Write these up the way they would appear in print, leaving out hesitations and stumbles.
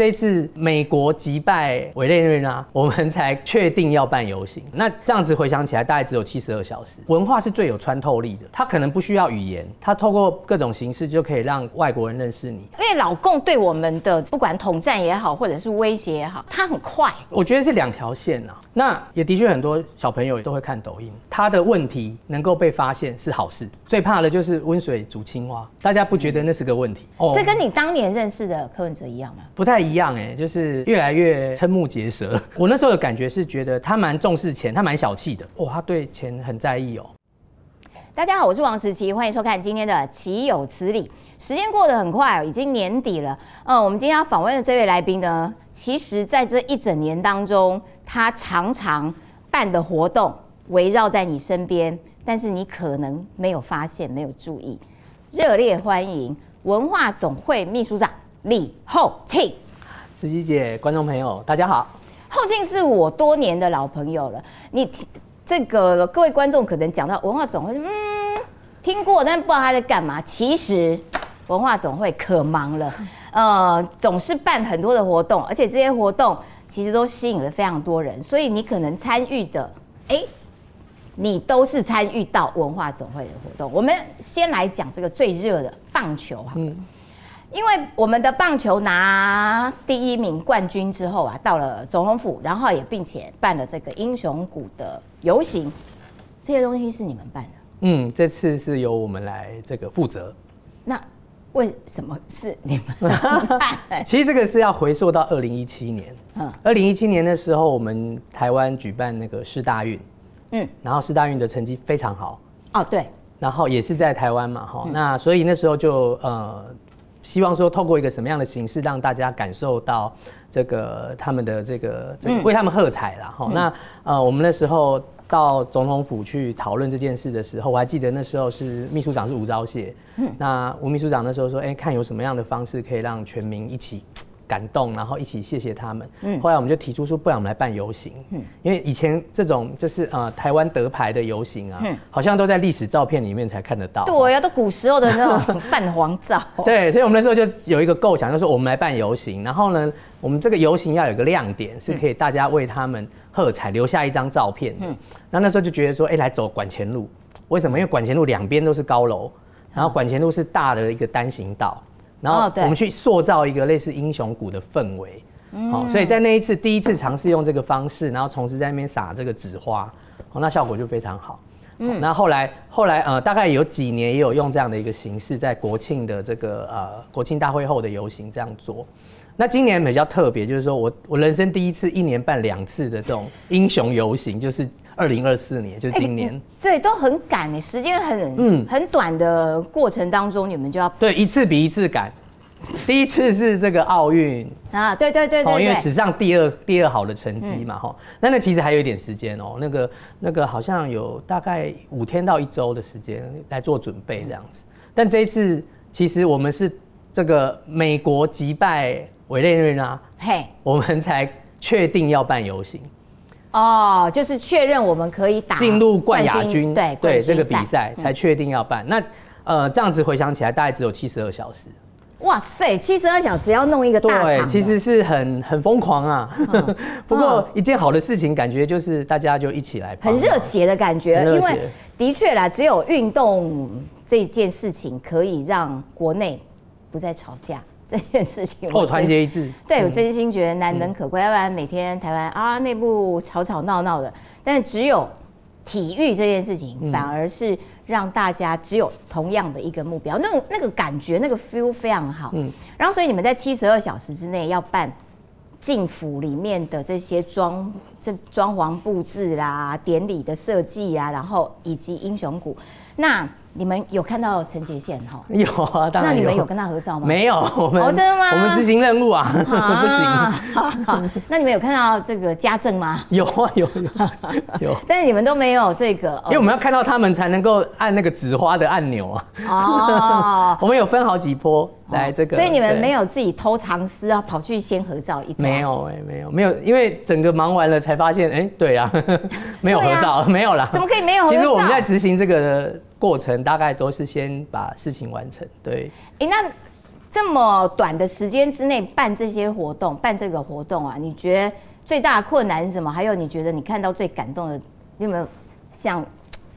这一次美国击败委内瑞拉，我们才确定要办游行。那这样子回想起来，大概只有72小时。文化是最有穿透力的，它可能不需要语言，它透过各种形式就可以让外国人认识你。因为老共对我们的不管统战也好，或者是威胁也好，它很快。我觉得是2条线啊。那也的确很多小朋友也都会看抖音，他的问题能够被发现是好事。最怕的就是温水煮青蛙，大家不觉得那是个问题。这跟你当年认识的柯文哲一样吗？不太一样就是越来越瞠目结舌。我那时候的感觉是觉得他蛮重视钱，他蛮小气的。他对钱很在意哦。大家好，我是王时琪，欢迎收看今天的《岂有此理》。时间过得很快，已经年底了。我们今天要访问的这位来宾呢，其实在这一整年当中，他常常办的活动围绕在你身边，但是你可能没有发现，没有注意。热烈欢迎文化总会秘书长李厚庆。时琪姐，观众朋友，大家好。厚庆是我多年的老朋友了。这个各位观众可能讲到文化总会，听过，但不知道他在干嘛。其实文化总会可忙了，总是办很多的活动，而且这些活动其实都吸引了非常多人，所以你可能参与的，你都是参与到文化总会的活动。我们先来讲这个最热的棒球哈，因为我们的棒球拿第1名冠军之后啊，到了总统府，然后也并且办了这个英雄谷的游行，这些东西是你们办的。这次是由我们来这个负责。那为什么是你们办？其实这个是要回溯到2017年。2017年的时候，我们台湾举办那个世大运，然后世大运的成绩非常好。对。然后也是在台湾嘛，那所以那时候就希望说透过一个什么样的形式让大家感受到这个他们的这个为他们喝彩啦。那我们那时候到总统府去讨论这件事的时候，我还记得那时候是秘书长是吴钊燮，那吴秘书长那时候说，看有什么样的方式可以让全民一起感动，然后一起谢谢他们。后来我们就提出说，不然我们来办游行。因为以前这种就是台湾得牌的游行啊，好像都在历史照片里面才看得到。对啊，都古时候的那种泛黄照。对，所以我们那时候就有一个构想，就是我们来办游行，然后呢，我们这个游行要有一个亮点，是可以大家为他们喝彩，留下一张照片。那时候就觉得说，来走管前路。为什么？因为管前路两边都是高楼，然后管前路是大的一个单行道。然后我们去塑造一个类似英雄谷的氛围，所以在那一次第一次尝试用这个方式，然后同时在那边撒这个纸花，那效果就非常好。那后来大概有几年也有用这样的一个形式，在国庆的这个国庆大会后的游行这样做。那今年比较特别，就是说我人生第一次1年办2次的这种英雄游行，就是2024年，就是今年。对，都很赶时间很短的过程当中，你们就要对一次比一次赶。第一次是这个奥运啊，对，因为史上第二好的成绩嘛，那其实还有一点时间那个好像有大概5天到1周的时间来做准备这样子。但这一次其实我们是这个美国击败委内瑞拉，我们才确定要办游行。就是确认我们可以进入冠亚军，对这个比赛才确定要办。那这样子回想起来，大概只有72小时。哇塞，72小时要弄一个大场，对，其实是很疯狂啊。不过一件好的事情，感觉就是大家就一起来，很热血的感觉。因为的确啦，只有运动这件事情可以让国内不再吵架。这件事情团结一致，对，我真心觉得难能可贵。要不然每天台湾内部吵吵闹闹的，但是只有体育这件事情，反而是让大家只有同样的一个目标，那个感觉，那个 feel 非常好。然后所以你们在72小时之内要办进府里面的这些装潢布置啦、典礼的设计啊，然后以及英雄谷，那你们有看到陈杰宪哈？有啊，当然有。那你们有跟他合照吗？没有，我们真的吗？我们执行任务啊，不行。好，那你们有看到这个家政吗？有啊，有。但是你们都没有这个，因为我们要看到他们才能够按那个纸花的按钮啊。我们有分好几波来这个，所以你们没有自己偷藏私啊，跑去先合照一段？没有，因为整个忙完了才发现，对啊，没有合照，没有啦。怎么可以没有合照？其实我们在执行这个过程大概都是先把事情完成。对，那这么短的时间之内办这些活动，办这个活动啊，你觉得最大的困难是什么？还有你觉得你看到最感动的，你有没有像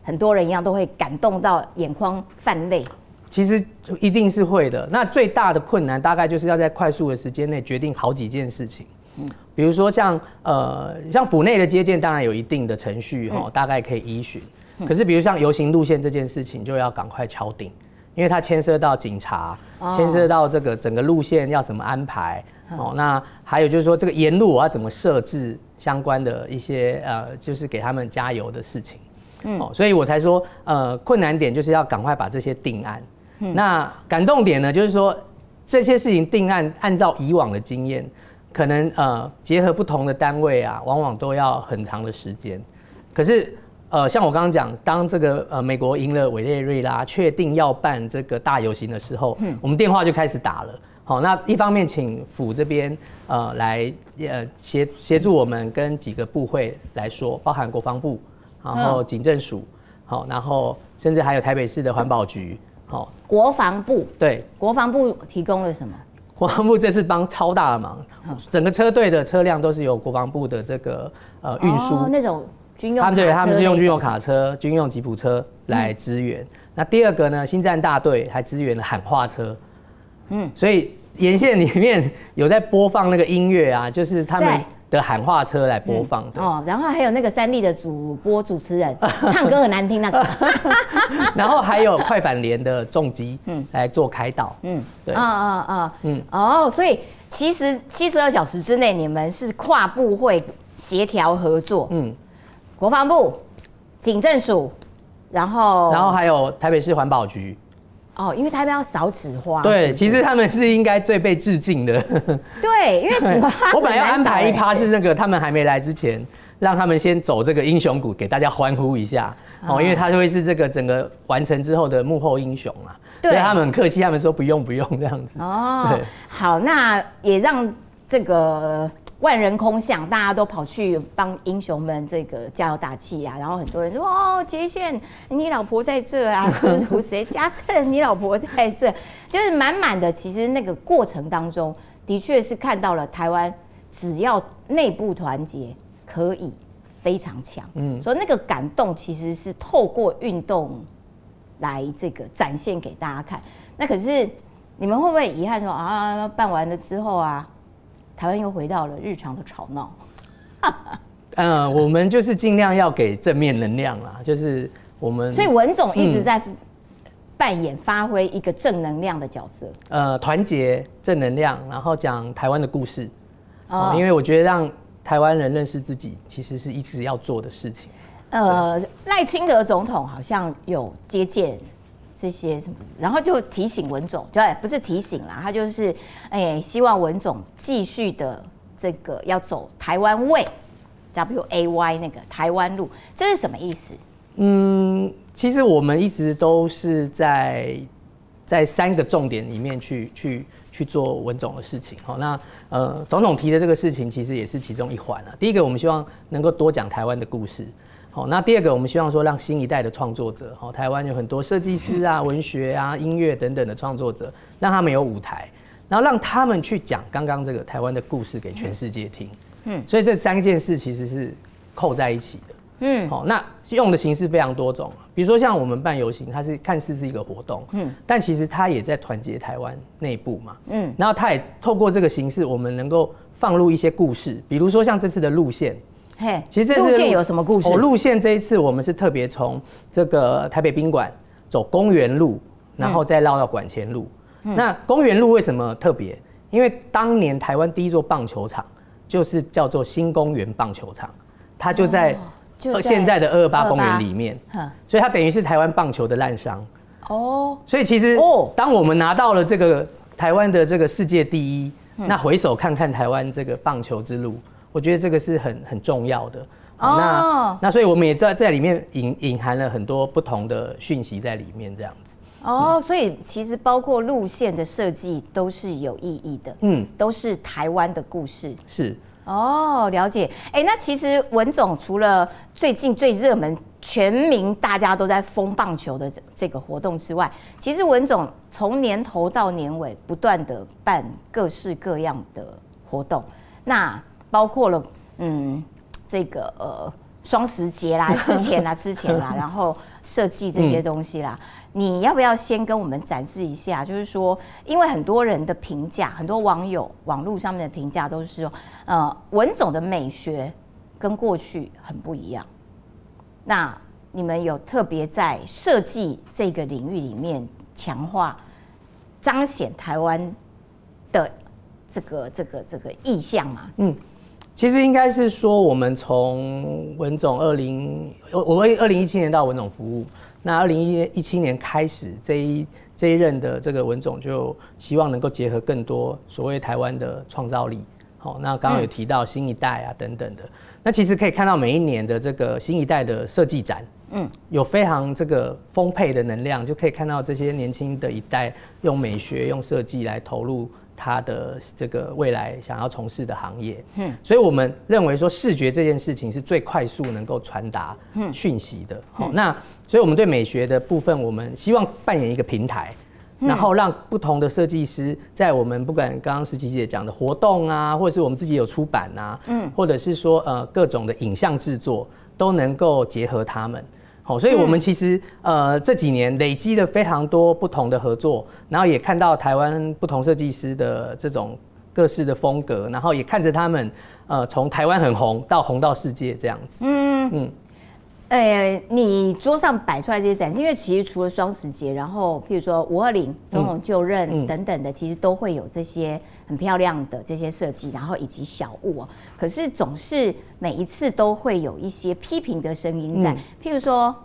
很多人一样都会感动到眼眶泛泪？其实一定是会的。那最大的困难大概就是要在快速的时间内决定好几件事情。比如说像府内的接见，当然有一定的程序大概可以依循。可是比如像游行路线这件事情，就要赶快敲定，因为它牵涉到警察，牵涉到这个整个路线要怎么安排。那还有就是说这个沿路我要怎么设置相关的一些就是给他们加油的事情。所以我才说困难点就是要赶快把这些定案。那感动点呢，就是说这些事情定案，按照以往的经验，可能结合不同的单位啊，往往都要很长的时间。可是像我刚刚讲，当这个美国赢了委内瑞拉，确定要办这个大游行的时候，我们电话就开始打了。好，那一方面请府这边来协助我们跟几个部会来说，包含国防部，然后警政署，好，然后甚至还有台北市的环保局。国防部对，国防部提供了什么？国防部这次帮超大的忙，整个车队的车辆都是由国防部的这个运输，那种军用卡车，他们是用军用卡车、军用吉普车来支援。那第二个呢，星战大队还支援了喊话车，所以沿线里面有在播放那个音乐啊，就是他们的喊话车来播放的。然后还有那个3立的主持人唱歌很难听那个，然后还有快反联的重机来做开导。对，所以其实72小时之内你们是跨部会协调合作，国防部、警政署，然后还有台北市环保局。因为台北要扫纸花。对，其实他们是应该最被致敬的。对，因为纸花我本来要安排一趴是那个他们还没来之前，让他们先走这个英雄谷，给大家欢呼一下。因为他就会是这个整个完成之后的幕后英雄啊。所以他们很客气，他们说不用这样子。好，那也让这个万人空巷，大家都跑去帮英雄们这个加油打气啊，然后很多人说杰宪，你老婆在这啊，诸如谁嘉诚，你老婆在这，就是满满的。其实那个过程当中，的确是看到了台湾只要内部团结，可以非常强。所以那个感动其实是透过运动来这个展现给大家看。那可是你们会不会遗憾说办完了之后啊？台湾又回到了日常的吵闹。我们就是尽量要给正面能量啦，就是我们。所以文总一直在扮演、发挥一个正能量的角色。团结、正能量，然后讲台湾的故事。因为我觉得让台湾人认识自己，其实是一直要做的事情。赖清德总统好像有接见这些什么，然后就提醒文总，对，不是提醒啦，他就是希望文总继续的这个要走台湾way ，WAY 那个台湾路，这是什么意思？其实我们一直都是在3个重点里面去做文总的事情。那总统提的这个事情其实也是其中一环啊。第一个，我们希望能够多讲台湾的故事。那第二个，我们希望说让新一代的创作者，台湾有很多设计师啊、文学啊、音乐等等的创作者，让他们有舞台，然后让他们去讲刚刚这个台湾的故事给全世界听。所以这3件事其实是扣在一起的。那用的形式非常多种，比如说像我们办游行，它是看似是一个活动，但其实它也在团结台湾内部嘛。然后它也透过这个形式，我们能够放入一些故事，比如说像这次的路线。其实这次路线有什么故事？路线这一次我们是特别从这个台北宾馆走公园路，然后再绕到馆前路。那公园路为什么特别？因为当年台湾第一座棒球场就是叫做新公园棒球场，它就在现在的228公园里面，所以它等于是台湾棒球的滥觞。所以其实当我们拿到了这个台湾的这个世界第一，那回首看看台湾这个棒球之路。我觉得这个是很重要的。那所以我们也在里面隐含了很多不同的讯息在里面，这样子。所以其实包括路线的设计都是有意义的，都是台湾的故事。是。了解。那其实文总除了最近最热门全民大家都在疯棒球的这个活动之外，其实文总从年头到年尾不断的办各式各样的活动，那包括了这个双十节啦，之前啦，然后设计这些东西啦，你要不要先跟我们展示一下？就是说，因为很多人的评价，很多网友网络上面的评价都是说，文总的美学跟过去很不一样。那你们有特别在设计这个领域里面强化、彰显台湾的这个意象吗？其实应该是说，我们从文总我2017年到文总服务，那2017年开始这一任的这个文总就希望能够结合更多所谓台湾的创造力。好，那刚刚有提到新一代啊等等的，那其实可以看到每一年的这个新一代的设计展，有非常这个丰沛的能量，就可以看到这些年轻的一代用美学、用设计来投入他的这个未来想要从事的行业，所以我们认为说视觉这件事情是最快速能够传达讯息的。那所以我们对美学的部分，我们希望扮演一个平台，然后让不同的设计师在我们不管刚刚石琪姐讲的活动啊，或者是我们自己有出版啊，或者是说各种的影像制作，都能够结合他们。好，所以我们其实这几年累积了非常多不同的合作，然后也看到台湾不同设计师的这种各式的风格，然后也看着他们从台湾很红到世界这样子。你桌上摆出来这些展示，因为其实除了双十节，然后譬如说520总统就任等等的，其实都会有这些很漂亮的这些设计，然后以及小物可是总是每一次都会有一些批评的声音在，譬如说，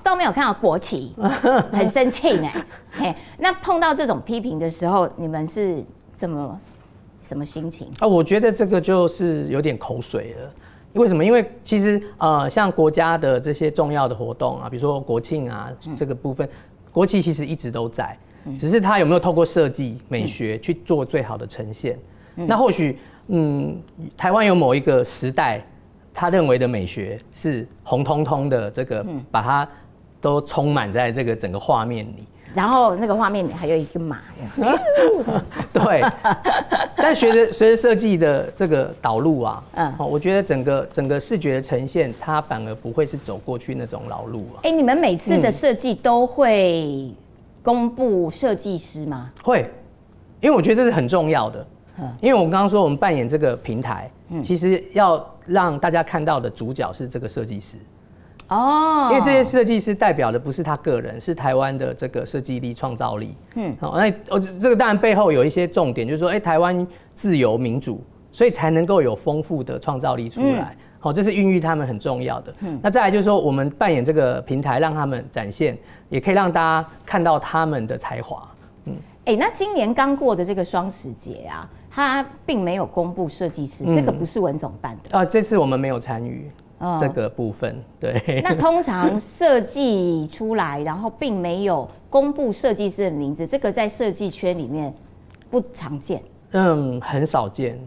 都没有看到国旗，很生气呢。那碰到这种批评的时候，你们是什么心情？我觉得这个就是有点口水了。为什么？因为其实像国家的这些重要的活动啊，比如说国庆啊这个部分，国旗其实一直都在，只是它有没有透过设计美学去做最好的呈现。那或许台湾有某一个时代，他认为的美学是红彤彤的，这个把它都充满在这个整个画面里。然后那个画面里还有一个马，对。但随着设计的这个导入啊，我觉得整个视觉的呈现，它反而不会是走过去那种老路啊。你们每次的设计都会公布设计师吗？会，因为我觉得这是很重要的。因为我们刚刚说我们扮演这个平台，其实要让大家看到的主角是这个设计师。因为这些设计师代表的不是他个人，是台湾的这个设计力、创造力。那这个当然背后有一些重点，就是说，台湾自由民主，所以才能够有丰富的创造力出来。这是孕育他们很重要的。那再来就是说，我们扮演这个平台，让他们展现，也可以让大家看到他们的才华。那今年刚过的这个双十节啊，他并没有公布设计师，这个不是文总办的。这次我们没有参与。这个部分，对。那通常设计出来，然后并没有公布设计师的名字，这个在设计圈里面不常见。很少见。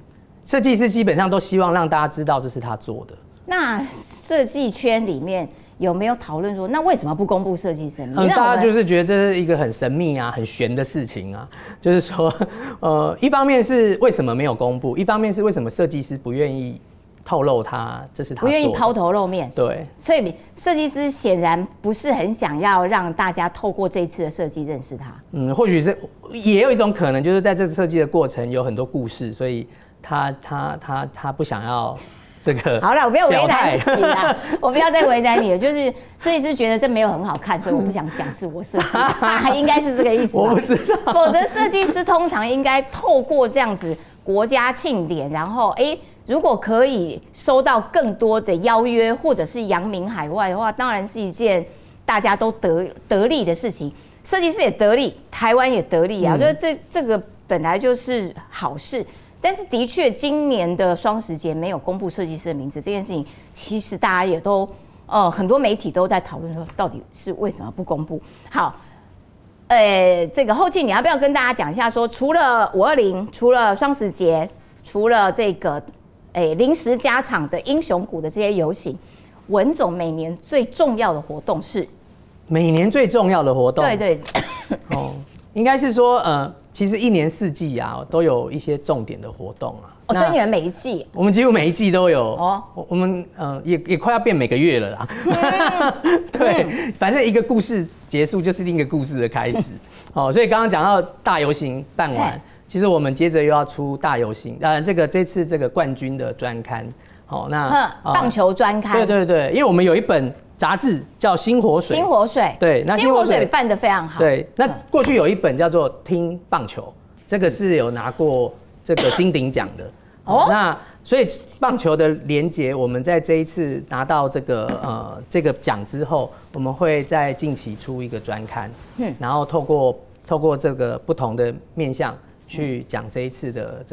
设计师基本上都希望让大家知道这是他做的。那设计圈里面有没有讨论说，那为什么不公布设计师的名字？大家就是觉得这是一个很神秘啊、很玄的事情啊。就是说，一方面是为什么没有公布，一方面是为什么设计师不愿意透露这是他不愿意抛头露面，对，所以设计师显然不是很想要让大家透过这次的设计认识他。或许是也有一种可能，就是在这个设计的过程有很多故事，所以他不想要这个。好了，我不要为难你啦，我不要再为难你了。就是设计师觉得这没有很好看，所以我不想讲是我设计，应该是这个意思。我不知道，否则设计师通常应该透过这样子国家庆典，然后如果可以收到更多的邀约，或者是扬名海外的话，当然是一件大家都得利的事情。设计师也得利，台湾也得利啊，我觉得这个本来就是好事。但是的确，今年的双十节没有公布设计师的名字这件事情，其实大家也都很多媒体都在讨论说，到底是为什么不公布？好，这个后期你要不要跟大家讲一下说，除了520，除了双十节，除了这个临时加场的英雄谷的这些游行，文总每年最重要的活动是？每年最重要的活动，对，哦，应该是说，其实一年四季啊，都有一些重点的活动啊。哦，所以你们每一季，我们几乎每一季都有哦。我们也快要变每个月了啦。对，反正一个故事结束就是另一个故事的开始。哦，所以刚刚讲到大游行办完，其实我们接着又要出大游行，这次这个冠军的专刊。好，那棒球专刊。对，因为我们有一本杂志叫《新活水》，新活水，对，那新活水办得非常好。对，那过去有一本叫做《听棒球》，这个是有拿过这个金鼎奖的。哦，那所以棒球的连结，我们在这一次拿到这个奖之后，我们会在近期出一个专刊，然后透过这个不同的面向去讲这一次的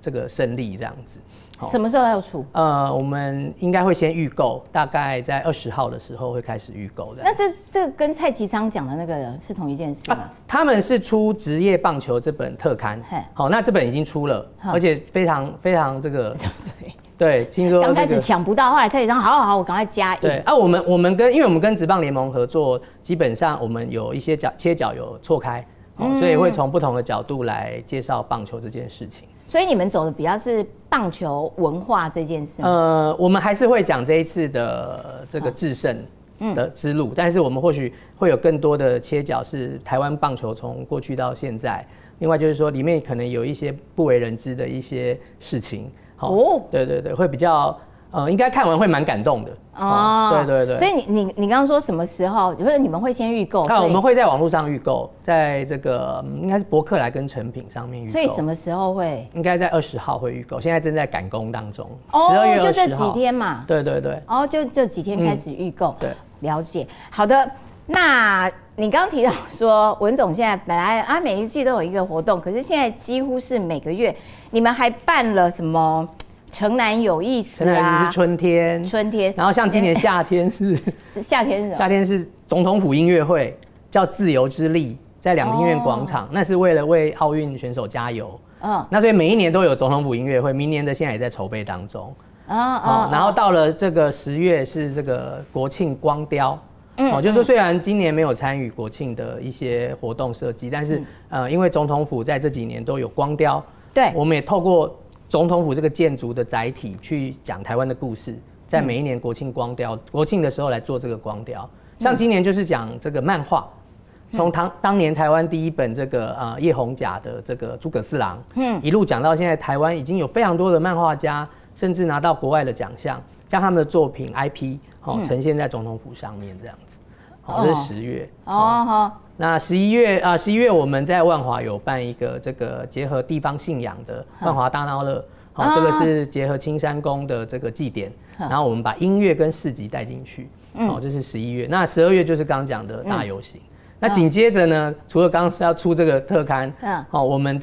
这个胜利这样子。什么时候要出？我们应该会先预购，大概在20号的时候会开始预购的。那这跟蔡其昌讲的那个是同一件事吗？他们是出《职业棒球》这本特刊，好，那这本已经出了，而且非常这个，对，听说刚开始抢不到，后来蔡其昌好，我赶快加印。对啊，我们因为我们跟职棒联盟合作，基本上我们有一些切角有错开，所以会从不同的角度来介绍棒球这件事情。所以你们走的比较是棒球文化这件事。我们还是会讲这一次的这个制胜的之路，但是我们或许会有更多的切角是台湾棒球从过去到现在。另外就是说，里面可能有一些不为人知的一些事情。哦，对，会比较。应该看完会蛮感动的哦。对。所以你刚刚说什么时候？或者你们会先预购？我们会在网络上预购，在这个应该是博客来跟成品上面预购。所以什么时候会？应该在20号会预购，现在正在赶工当中。12月20号，就这几天嘛。对。哦，就这几天开始预购。对，了解。好的，那你刚刚提到说文总现在本来每一季都有一个活动，可是现在几乎是每个月，你们还办了什么？城南有意思啊，城南有意思是春天，然后像今年夏天是夏天是什么？夏天是总统府音乐会，叫自由之力，在两厅院广场，那是为了为奥运选手加油。那所以每一年都有总统府音乐会，明年的现在也在筹备当中。然后到了这个10月是这个国庆光雕。就是说虽然今年没有参与国庆的一些活动设计，但是因为总统府在这几年都有光雕，对，我们也透过总统府这个建筑的载体去讲台湾的故事，在每一年国庆光雕，国庆的时候来做这个光雕。像今年就是讲这个漫画，从当年台湾第一本这个叶宏甲的这个诸葛四郎，一路讲到现在，台湾已经有非常多的漫画家，甚至拿到国外的奖项，将他们的作品 IP 呈现在总统府上面这样子。这是10月。那11月我们在万华有办一个这个结合地方信仰的万华大闹乐，这个是结合青山宫的这个祭典，然后我们把音乐跟市集带进去，这是11月。那12月就是刚刚讲的大游行。那紧接着呢，除了刚刚要出这个特刊，我们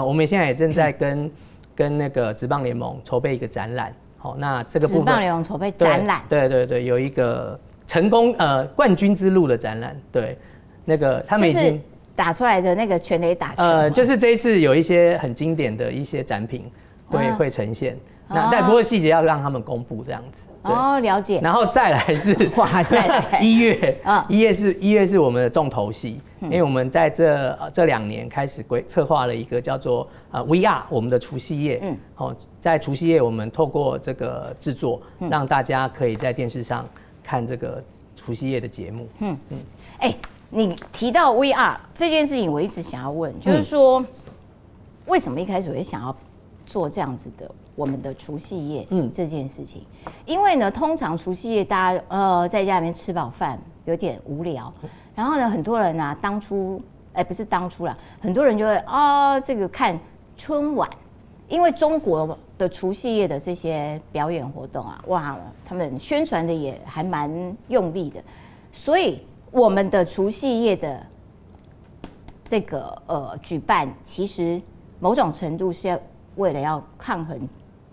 我们现在也正在跟那个职棒联盟筹备一个展览。那这个部分职棒联盟筹备展览，对，有一个成功冠军之路的展览，对。那个他们已经打出来的那个全垒打球，就是这一次有一些很经典的一些展品会呈现，但不过细节要让他们公布这样子。了解。然后再来是再来1月是我们的重头戏，因为我们在这2年开始策划了一个叫做VR 我们的除夕夜，在除夕夜我们透过这个制作，让大家可以在电视上看这个除夕夜的节目。你提到 VR 这件事情，我一直想要问，就是说，为什么一开始我会想要做这样子的我们的除夕夜这件事情？因为呢，通常除夕夜大家在家里面吃饱饭有点无聊，然后呢，很多人啊不是当初啦，很多人就会这个看春晚，因为中国的除夕夜的这些表演活动啊，哇，他们宣传的也还蛮用力的，所以我们的除夕夜的这个举办，其实某种程度是为了要抗衡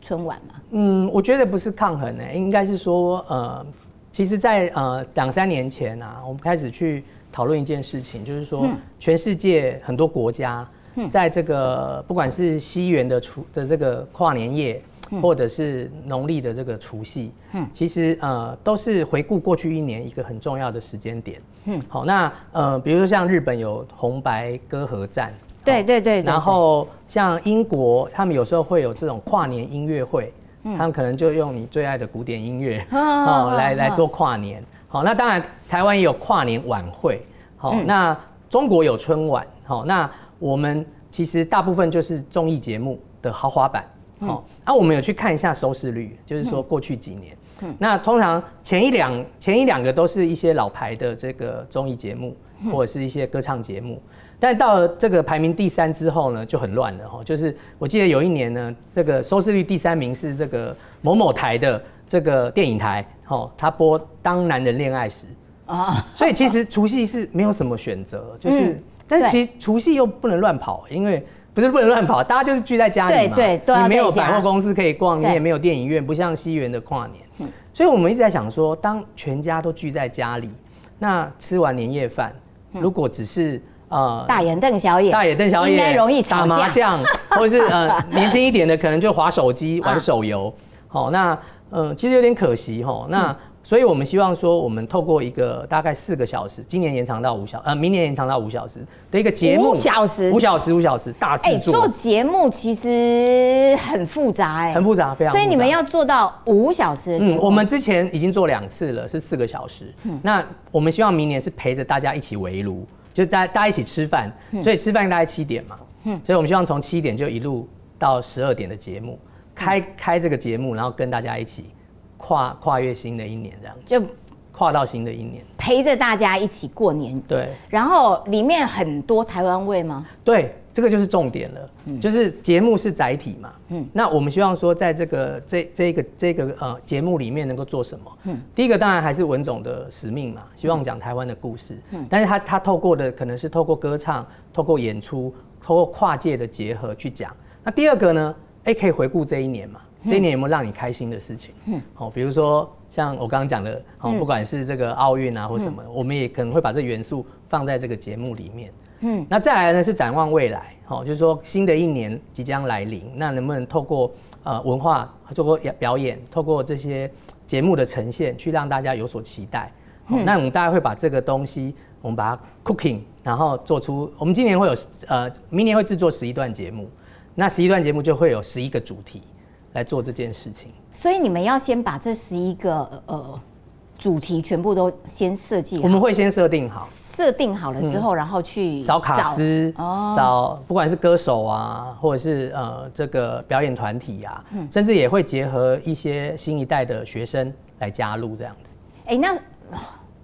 春晚嘛？我觉得不是抗衡应该是说其实在2-3年前啊，我们开始去讨论一件事情，就是说全世界很多国家在这个不管是西元的这个跨年夜，或者是农历的这个除夕，其实都是回顾过去一年一个很重要的时间点。好，那比如说像日本有红白歌合战，对，然后像英国，他们有时候会有这种跨年音乐会，他们可能就用你最爱的古典音乐，来做跨年。好，那当然台湾也有跨年晚会，好，那中国有春晚，好，那我们其实大部分就是综艺节目的豪华版，好，我们有去看一下收视率，就是说过去几年，那通常前一两个都是一些老牌的这个综艺节目，或者是一些歌唱节目。但到了这个排名第3之后呢，就很乱了哈。就是我记得有一年呢，这个收视率第3名是这个某某台的这个电影台，他播《当男人恋爱时》啊，所以其实除夕是没有什么选择，就是，但是其实除夕又不能乱跑，因为不是不能乱跑，大家就是聚在家里嘛，对，你没有百货公司可以逛，你也没有电影院，不像西元的跨年，所以我们一直在想说，当全家都聚在家里，那吃完年夜饭，如果只是大眼瞪小眼，应该容易吵架，打麻将，或者是年轻一点的可能就滑手机、玩手游。好，那其实有点可惜哈。那所以我们希望说，我们透过一个大概4个小时，今年延长到5小时，明年延长到5小时的一个节目，5小时大制作。做节目其实很复杂很复杂，非常复杂。所以你们要做到5小时的节目。我们之前已经做2次了，是4个小时。那我们希望明年是陪着大家一起围炉。就大家一起吃饭，所以吃饭大概7点嘛，所以我们希望从7点就一路到12点的节目，开这个节目，然后跟大家一起跨越新的一年，这样就跨到新的一年，陪着大家一起过年。对，然后里面很多台湾味吗？对，这个就是重点了，就是节目是载体嘛，那我们希望说在这个节目里面能够做什么？第一个当然还是文总的使命嘛，希望讲台湾的故事，但是他透过的可能是透过歌唱、透过演出、透过跨界的结合去讲。那第二个呢，可以回顾这一年嘛，这一年有没有让你开心的事情？比如说像我刚刚讲的，不管是这个奥运啊或什么，我们也可能会把这元素放在这个节目里面。那再来呢是展望未来，就是说新的一年即将来临，那能不能透过文化、透过表演、透过这些节目的呈现，去让大家有所期待？那我们大概会把这个东西，我们把它 cooking， 然后做出，我们今年会有明年会制作11段节目，那11段节目就会有11个主题来做这件事情。所以你们要先把这11个主题全部都先设计好，我们会先设定好了之后，然后去找卡司，找不管是歌手啊，或者是这个表演团体啊，甚至也会结合一些新一代的学生来加入这样子。那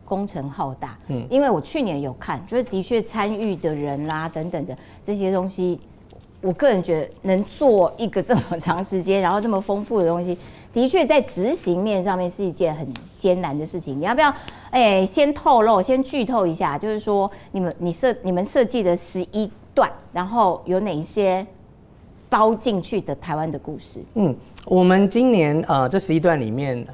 工程浩大，因为我去年有看，就是的确参与的人啦等等的这些东西，我个人觉得能做一个这么长时间，然后这么丰富的东西，的确在执行面上面是一件很艰难的事情。你要不要先透露、先剧透一下？就是说你们设计的11段，然后有哪一些包进去的台湾的故事？我们今年这11段里面。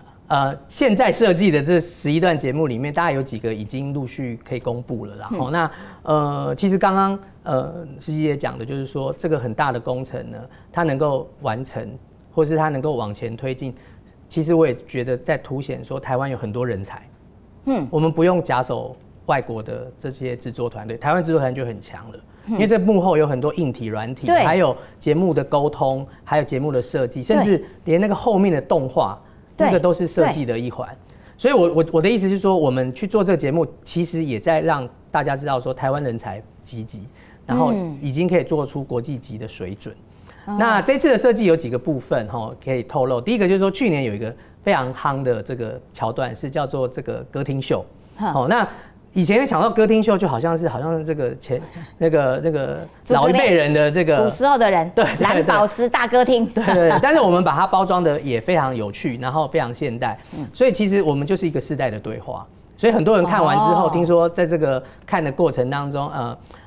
现在设计的这11段节目里面，大概有几个已经陆续可以公布了啦。那其实刚刚司机也讲的，就是说这个很大的工程呢，它能够完成，或是它能够往前推进，其实我也觉得在凸显说台湾有很多人才。我们不用假手外国的这些制作团队，台湾制作团队就很强了。因为这幕后有很多硬体、软体，还有节目的沟通，还有节目的设计，甚至连那个后面的动画。那个都是设计的一环，所以我的意思是说，我们去做这个节目，其实也在让大家知道说，台湾人才济济，然后已经可以做出国际级的水准。那这次的设计有几个部分可以透露。第一个就是说，去年有一个非常夯的这个桥段是叫做这个歌厅秀。那以前想到歌厅秀，就好像是这个那个老一辈人的这个古时候的人，对蓝宝石大歌厅，对。但是我们把它包装的也非常有趣，然后非常现代，所以其实我们就是一个世代的对话。所以很多人看完之后，听说在这个看的过程当中，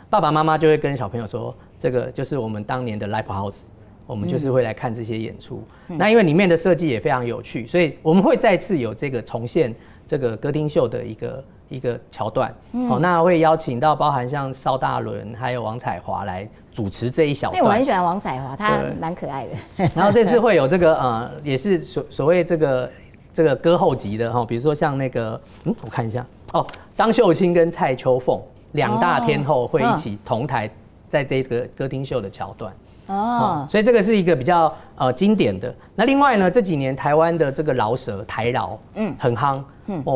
爸爸妈妈就会跟小朋友说，这个就是我们当年的 Live House， 我们就是会来看这些演出。那因为里面的设计也非常有趣，所以我们会再次有这个重现这个歌厅秀的一个一个桥段。好，那会邀请到包含像邵大伦还有王彩华来主持这一小段。因为我很喜欢王彩华，她蛮可爱的。然后这次会有这个也是所谓这个歌后级的哈，比如说像那个我看一下张秀清跟蔡秋凤2大天后会一起同台在这个歌厅秀的桥段。所以这个是一个比较经典的。那另外呢，这几年台湾的这个饶舌台饶，很夯，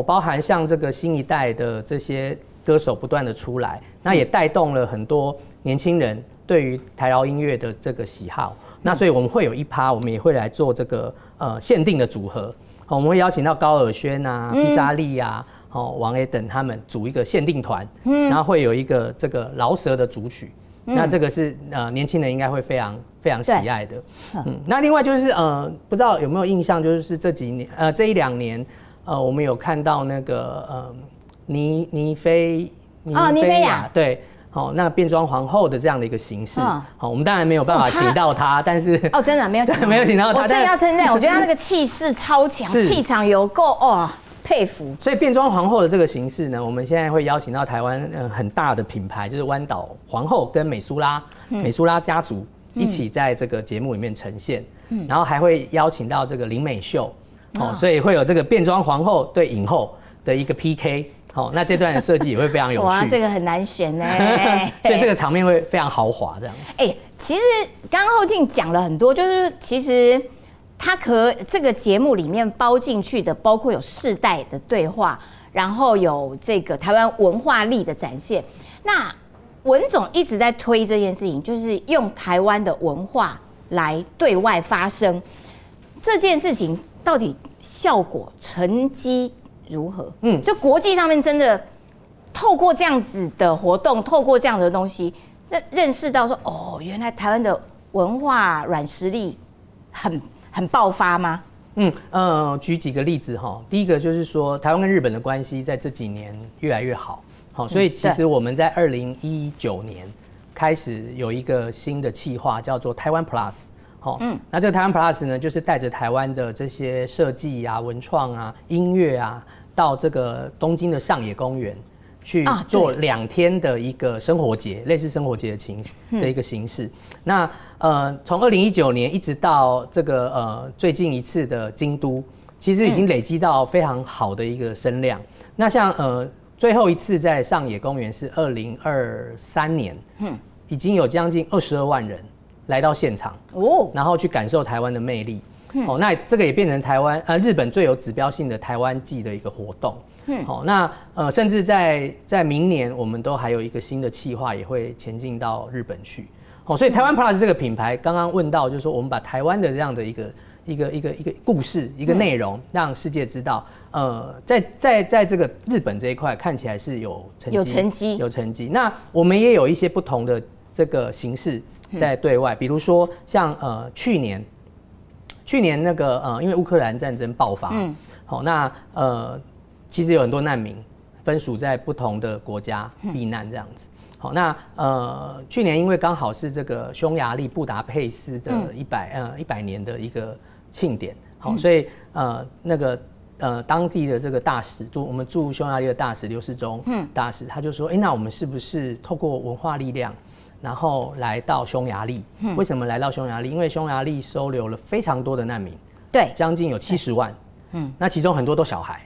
包含像这个新一代的这些歌手不断的出来，那也带动了很多年轻人对于台饶音乐的这个喜好。那所以我们会有一趴，我们也会来做这个限定的组合，我们会邀请到高尔宣啊、披萨利啊、王 A 等他们组一个限定团，然后会有一个这个饶舌的组曲。那这个是年轻人应该会非常非常喜爱的。那另外就是不知道有没有印象，就是这1、2年，我们有看到那个倪菲雅，对，那变装皇后的这样的一个形式。我们当然没有办法请到她，但是真的没有请到她。我真的要称赞，我觉得她那个气势超强，气场有够佩服。所以变装皇后的这个形式呢，我们现在会邀请到台湾很大的品牌，就是湾岛皇后跟美苏拉家族一起在这个节目里面呈现，然后还会邀请到这个林美秀，所以会有这个变装皇后对影后的一个 PK。那这段的设计也会非常有趣。哇，这个很难选呢。所以这个场面会非常豪华这样子。其实刚刚后进讲了很多，就是其实它这个节目里面包进去的，包括有世代的对话，然后有这个台湾文化力的展现。那文总一直在推这件事情，就是用台湾的文化来对外发声。这件事情到底效果成绩如何？就国际上面真的透过这样子的活动，透过这样的东西，认识到说原来台湾的文化软实力很爆发吗？举几个例子哈。第一个就是说，台湾跟日本的关系在这几年越来越好，所以其实我们在2019年开始有一个新的企划，叫做台湾 Plus。那这个台湾 Plus 呢，就是带着台湾的这些设计啊、文创啊、音乐啊，到这个东京的上野公园去做2天的一个生活节，类似生活节的一个形式。那从2019年一直到这个最近一次的京都，其实已经累积到非常好的一个声量。那像最后一次在上野公园是2023年，已经有将近22万人来到现场，然后去感受台湾的魅力。那这个也变成日本最有指标性的台湾季的一个活动。那甚至在明年，我们都还有一个新的企划，也会前进到日本去。所以台湾 Plus 这个品牌，刚刚问到，就是说我们把台湾的这样的一个故事、一个内容，让世界知道。在这个日本这一块，看起来是有成绩。那我们也有一些不同的这个形式在对外，比如说像去年那个因为乌克兰战争爆发，那其实有很多难民分属在不同的国家避难这样子。那去年因为刚好是这个匈牙利布达佩斯的100年的一个庆典，所以那个当地的这个大使，我们驻匈牙利的大使刘世忠大使，他就说，那我们是不是透过文化力量，然后来到匈牙利？为什么来到匈牙利？因为匈牙利收留了非常多的难民，对，将近有70万，那其中很多都小孩。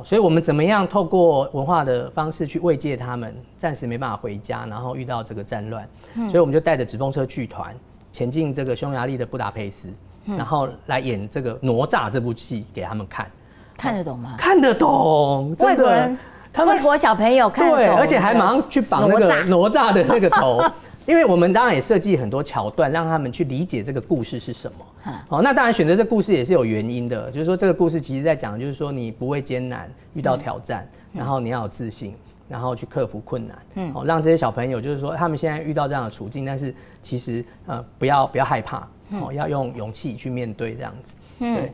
所以我们怎么样透过文化的方式去慰藉他们暂时没办法回家，然后遇到这个战乱，所以我们就带着纸风车剧团前进这个匈牙利的布达佩斯，然后来演这个哪吒这部戏给他们看。看得懂吗？看得懂，外国人，外国小朋友看得懂，对，而且还马上去绑那个哪吒的那个头。因为我们当然也设计很多桥段，让他们去理解这个故事是什么。那当然选择这故事也是有原因的，就是说这个故事其实在讲，就是说你不畏艰难，遇到挑战，然后你要有自信，然后去克服困难，让这些小朋友就是说他们现在遇到这样的处境，但是其实不要害怕，要用勇气去面对这样子。对，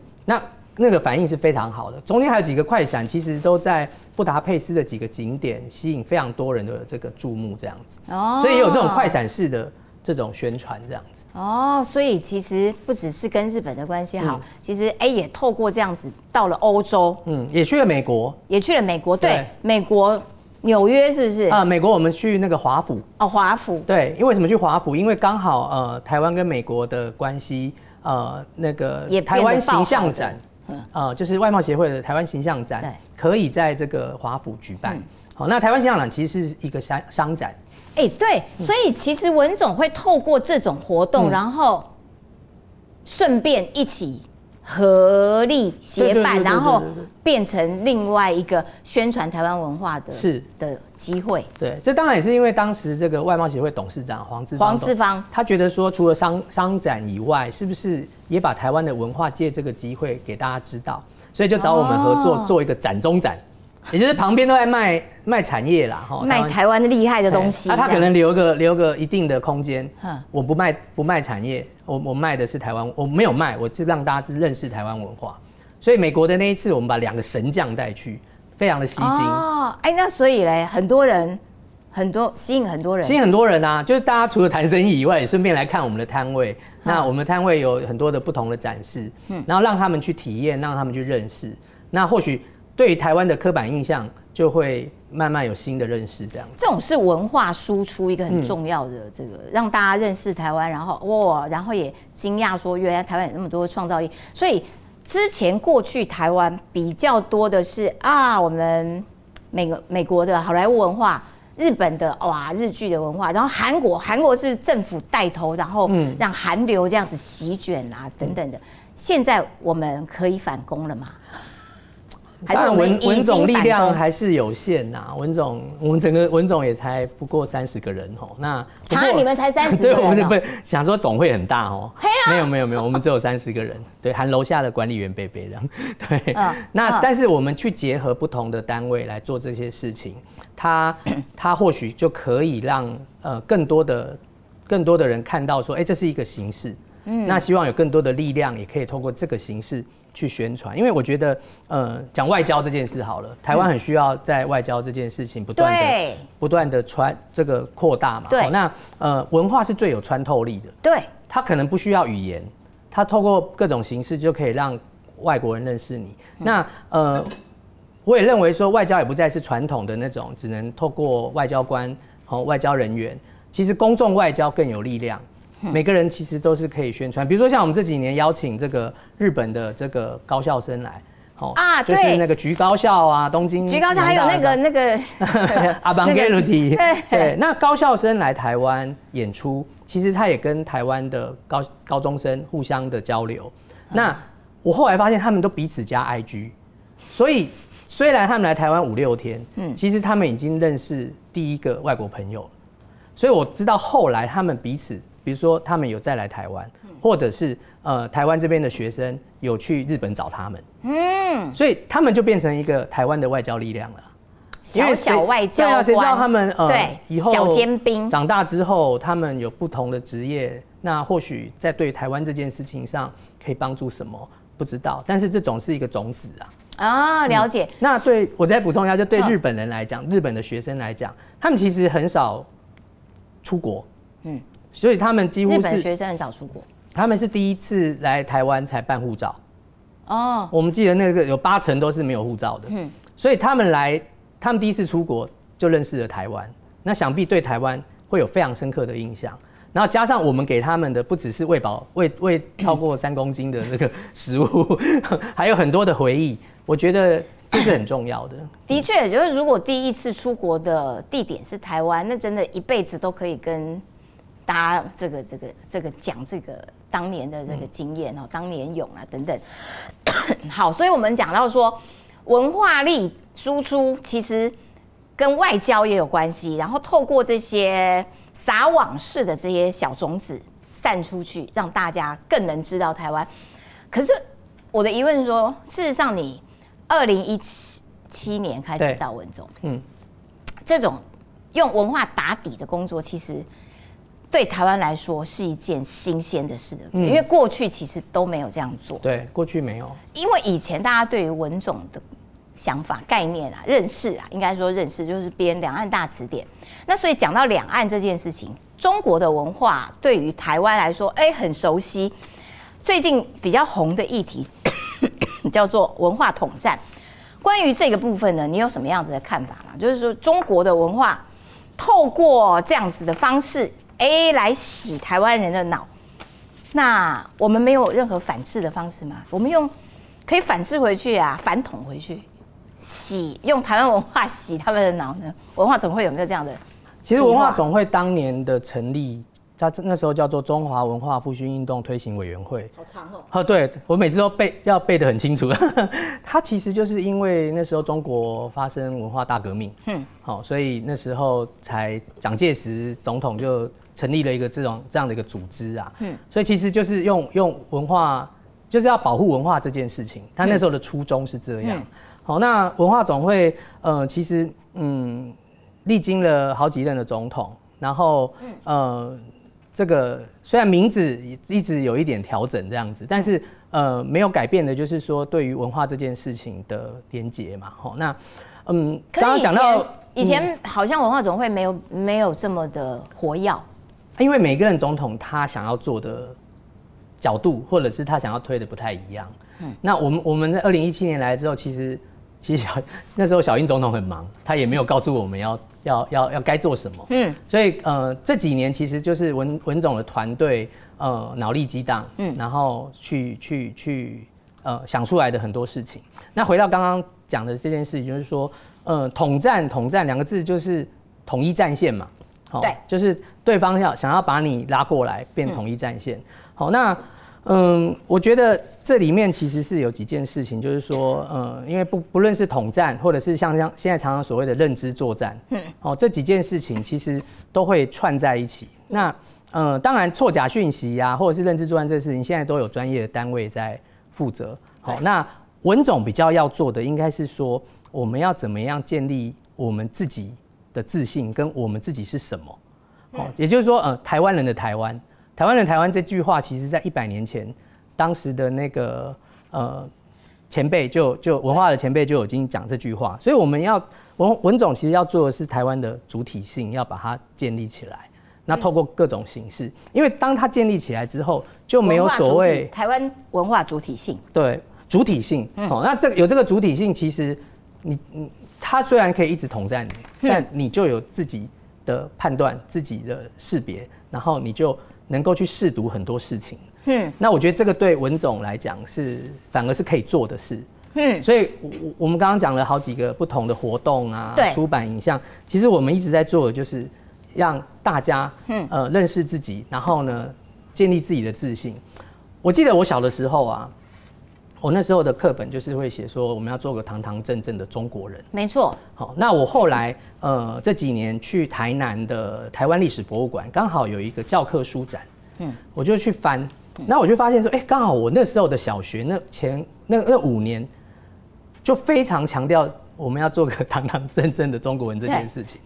那个反应是非常好的。中间还有几个快闪，其实都在布达佩斯的几个景点吸引非常多人的这个注目，这样子。所以也有这种快闪式的这种宣传这样子。哦，所以其实不只是跟日本的关系好，其实也透过这样子到了欧洲，也去了美国，对，美国纽约是不是？美国我们去那个华府。哦，华府。对，因为什么去华府？因为刚好台湾跟美国的关系，那个台湾形象展，就是外贸协会的台湾形象展，可以在这个华府举办。好，那台湾形象展其实是一个商展。对，所以其实文总会透过这种活动，然后顺便一起合力协办，然后变成另外一个宣传台湾文化的机会。对，这当然也是因为当时这个外贸协会董事长黄志芳，他觉得说除了商展以外，是不是也把台湾的文化借这个机会给大家知道，所以就找我们合作做一个展中展。也就是旁边都在卖产业啦，卖台湾的厉害的东西。他可能留个一定的空间。我不卖产业，我卖的是台湾，我没有卖，我是让大家认识台湾文化。所以美国的那一次，我们把2个神将带去，非常的吸睛。那所以嘞，吸引很多人啊！就是大家除了谈生意以外，也顺便来看我们的摊位。那我们的摊位有很多的不同的展示，然后让他们去体验，让他们去认识。那或许对于台湾的刻板印象就会慢慢有新的认识，这种是文化输出一个很重要的这个，让大家认识台湾，然后也惊讶说原来台湾有那么多创造力。所以之前过去台湾比较多的是我们美国的好莱坞文化，日本的日剧的文化，然后韩国是政府带头，然后让韩流这样子席卷等等的。现在我们可以反攻了吗？当然文总力量还是有限呐，我们整个文总也才不过30个人那你们才30个人？对，我们想说总会很大没有，我们只有30个人，对，含楼下的管理员贝贝这样，对，但是我们去结合不同的单位来做这些事情，它或许就可以让更多的人看到说，这是一个形式。那希望有更多的力量，也可以透过这个形式去宣传。因为我觉得，讲外交这件事好了，台湾很需要在外交这件事情不断的扩大嘛。对。那文化是最有穿透力的。对。它可能不需要语言，它透过各种形式就可以让外国人认识你。那我也认为说，外交也不再是传统的那种，只能透过外交官、外交人员。其实公众外交更有力量。每个人其实都是可以宣传，比如说像我们这几年邀请这个日本的这个高校生来，就是那个菊高校东京菊高校，还有那个阿邦格鲁蒂，对，那高校生来台湾演出，其实他也跟台湾的高中生互相的交流。那我后来发现他们都彼此加 IG， 所以虽然他们来台湾5、6天，其实他们已经认识第一个外国朋友了，所以我知道后来他们彼此。比如说，他们有再来台湾，或者是台湾这边的学生有去日本找他们，所以他们就变成一个台湾的外交力量了。小外交官，谁知道他们以后小尖兵长大之后，他们有不同的职业，那或许在对台湾这件事情上可以帮助什么，不知道。但是这种是一个种子了解。那对我再补充一下，就对日本人来讲，日本的学生来讲，他们其实很少出国，所以他们几乎是日本学生很少出国，他们是第一次来台湾才办护照。我们记得那个有80%都是没有护照的。所以他们第一次出国就认识了台湾，那想必对台湾会有非常深刻的印象。然后加上我们给他们的不只是喂超过3公斤的那个食物，还有很多的回忆，我觉得这是很重要的。的确，就是如果第一次出国的地点是台湾，那真的一辈子都可以跟大家这个讲这个当年的这个经验当年勇等等。好，所以我们讲到说文化力输出其实跟外交也有关系，然后透过这些撒网式的这些小种子散出去，让大家更能知道台湾。可是我的疑问是说，事实上你2017年开始到文总，这种用文化打底的工作，其实对台湾来说是一件新鲜的事，因为过去其实都没有这样做。对，过去没有，因为以前大家对于文总的想法、概念认识应该说认识就是编两岸大词典。那所以讲到两岸这件事情，中国的文化对于台湾来说，很熟悉。最近比较红的议题叫做文化统战。关于这个部分呢，你有什么样子的看法吗？就是说，中国的文化透过这样子的方式，来洗台湾人的脑。那我们没有任何反制的方式吗？我们可以反制回去啊，反统回去，用台湾文化洗他们的脑呢？文化总会有没有这样的？其实文化总会当年的成立，它那时候叫做中华文化复兴运动推行委员会。好长哦。对，我每次都要背得很清楚。它其实就是因为那时候中国发生文化大革命，所以那时候才蒋介石总统就成立了一个这样的一个组织啊。所以其实就是用文化，就是要保护文化这件事情。他那时候的初衷是这样。好，那文化总会其实历经了好几任的总统，然后这个虽然名字一直有一点调整这样子，但是没有改变的就是说对于文化这件事情的连结嘛。那刚刚讲到以前好像文化总会没有这么的活跃，因为每个人总统他想要做的角度或者是他想要推的不太一样。那我们在2017年来之后，其实那时候小英总统很忙，他也没有告诉我们要该做什么。所以这几年其实就是文总的团队脑力激荡，然后去想出来的很多事情。那回到刚刚讲的这件事情，就是说统战两个字就是统一战线嘛。对，就是对方想要把你拉过来变统一战线。好，那我觉得这里面其实是有几件事情，就是说，因为不论是统战，或者是像现在常常所谓的认知作战，这几件事情其实都会串在一起。那当然错假讯息啊，或者是认知作战这事情，现在都有专业的单位在负责。好，那文总比较要做的，应该是说，我们要怎么样建立我们自己的自信，跟我们自己是什么。也就是说，台湾人的台湾。台湾人台湾这句话，其实在100年前，当时的那个前辈就文化的前辈就已经讲这句话，所以我们要文总其实要做的是台湾的主体性，要把它建立起来。那透过各种形式，因为当它建立起来之后，就没有所谓台湾文化主体性。对，主体性。那有这个主体性，其实它虽然可以一直统战你，但你就有自己的判断、自己的识别，然后你就能够去试读很多事情。那我觉得这个对文总来讲反而是可以做的事。所以我们刚刚讲了好几个不同的活动啊，出版影像，其实我们一直在做的就是让大家认识自己，然后呢建立自己的自信。我记得我小的时候啊，我那时候的课本就是会写说我们要做个堂堂正正的中国人。没错。好，那我后来这几年去台南的台湾历史博物馆，刚好有一个教科书展，我就去翻，那我就发现说，刚好我那时候的小学那5年，就非常强调我们要做个堂堂正正的中国人这件事情。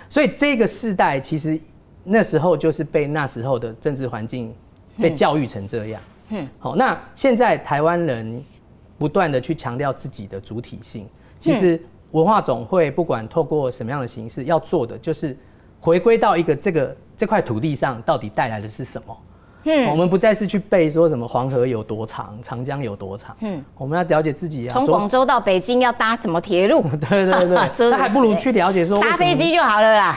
所以这个世代其实那时候就是被那时候的政治环境被教育成这样。好，那现在台湾人不断的去强调自己的主体性，其实文化总会不管透过什么样的形式，要做的就是回归到一个这块土地上到底带来的是什么。我们不再是去背说什么黄河有多长，长江有多长。我们要了解自己啊，从广州到北京要搭什么铁路？对，那还不如去了解说搭飞机就好了啦。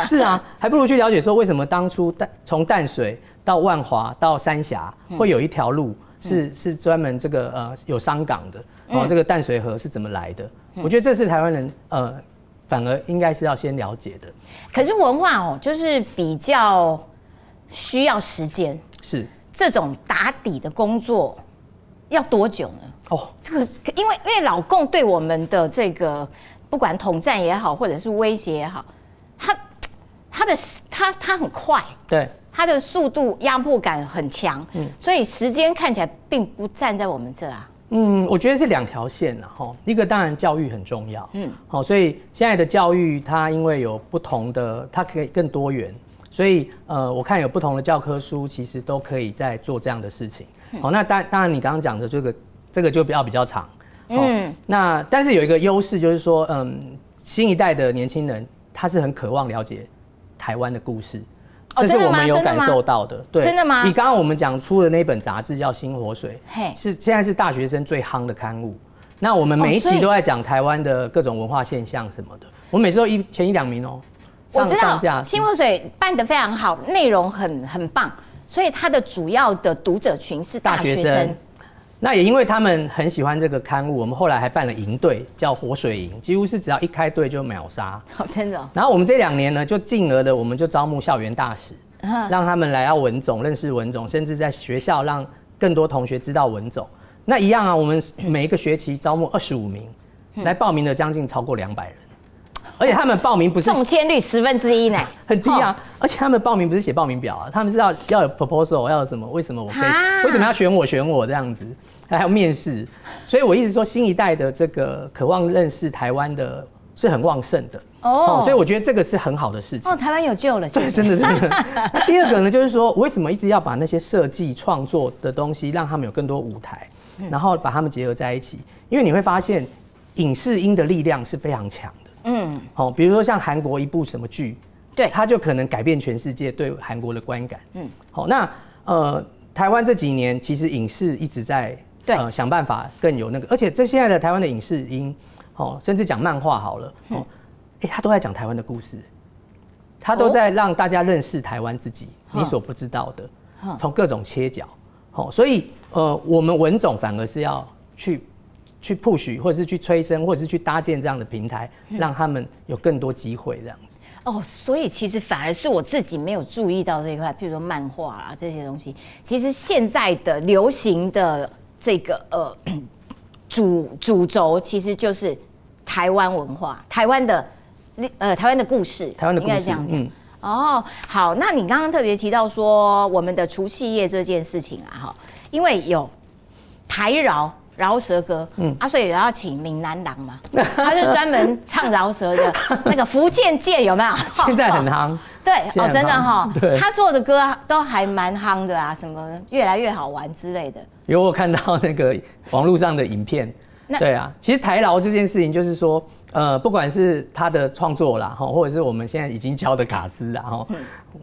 是啊，还不如去了解说为什么当初从淡水到万华到三峡会有一条路是专门这个有商港的，这个淡水河是怎么来的？我觉得这是台湾人反而应该是要先了解的。可是文化就是比较需要时间，是这种打底的工作要多久呢？这个因为老共对我们的这个不管统战也好，或者是威胁也好，他很快，对，他的速度压迫感很强，所以时间看起来并不站在我们这啊。我觉得是2条线啦，一个当然教育很重要，好，所以现在的教育它因为有不同的，它可以更多元，所以我看有不同的教科书其实都可以在做这样的事情。好，那当然你刚刚讲的这个就比较长，那但是有一个优势就是说，新一代的年轻人他是很渴望了解台湾的故事，这是我们有感受到的。对，真的吗？以刚刚我们讲出的那本杂志叫《新活水》，嘿，现在是大学生最夯的刊物。那我们每一期都在讲台湾的各种文化现象什么的，我们每次都前1、2名哦。我知道新活水办得非常好，内容很棒，所以它的主要的读者群是大学生。那也因为他们很喜欢这个刊物，我们后来还办了营队，叫活水营，几乎是只要一开队就秒杀。真的。然后我们这2年呢，就进而的我们就招募校园大使，让他们来到文总认识文总，甚至在学校让更多同学知道文总。那一样啊，我们每一个学期招募25名，来报名的将近超过200人，而且他们报名不是中签率1/10呢，很低啊。而且他们报名不是写报名表啊，他们是要有 proposal， 要有什么？为什么我可以？为什么要选我这样子？还有面试。所以我一直说，新一代的这个渴望认识台湾的是很旺盛的哦，所以我觉得这个是很好的事情。哦，台湾有救了，对，真的。那第二个呢，就是说，为什么一直要把那些设计创作的东西，让他们有更多舞台？然后把它们结合在一起，因为你会发现影视音的力量是非常强的。比如说像韩国一部什么剧，对，它就可能改变全世界对韩国的观感。那台湾这几年其实影视一直在想办法更有那个，而且现在的台湾的影视音，甚至讲漫画好了，它都在讲台湾的故事，它都在让大家认识台湾自己你所不知道的，从各种切角。所以我们文总反而是要去 push， 或者是去催生，或者是去搭建这样的平台，让他们有更多机会这样子。哦，所以其实反而是我自己没有注意到这一块，譬如说漫画啊这些东西，其实现在的流行的这个主轴其实就是台湾文化，台湾的故事，应该这样讲。哦，好，那你刚刚特别提到说我们的除夕夜这件事情啊，哈，因为有台饶舌歌，所以有要请闽南郎嘛，他是专门唱饶舌的那个福建界有没有？现在很夯，对，哦，真的哈，他做的歌都还蛮夯的啊，什么越来越好玩之类的。有我看到那个网络上的影片。对啊，其实台饶这件事情就是说，不管是他的创作啦，或者是我们现在已经教的卡司啦，我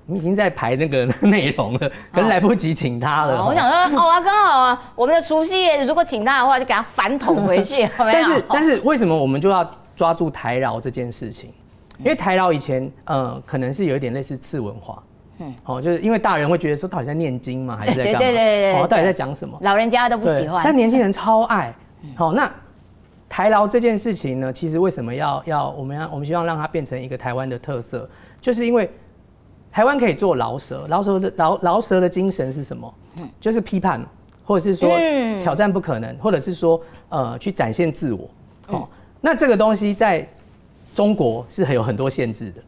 们已经在排那个内容了，可能来不及请他了。我想说，刚好啊，我们的除夕夜如果请他的话，就给他反捅回去。但是为什么我们就要抓住台饶这件事情？因为台饶以前可能是有一点类似次文化。就是因为大人会觉得说，到底在念经吗？还是在干嘛？对，到底在讲什么？老人家都不喜欢，但年轻人超爱。那台饶这件事情呢，其实为什么我们希望让它变成一个台湾的特色，就是因为台湾可以做饶舌的精神是什么？就是批判，或者是说挑战不可能，或者是说去展现自我。那这个东西在中国是有很多限制的，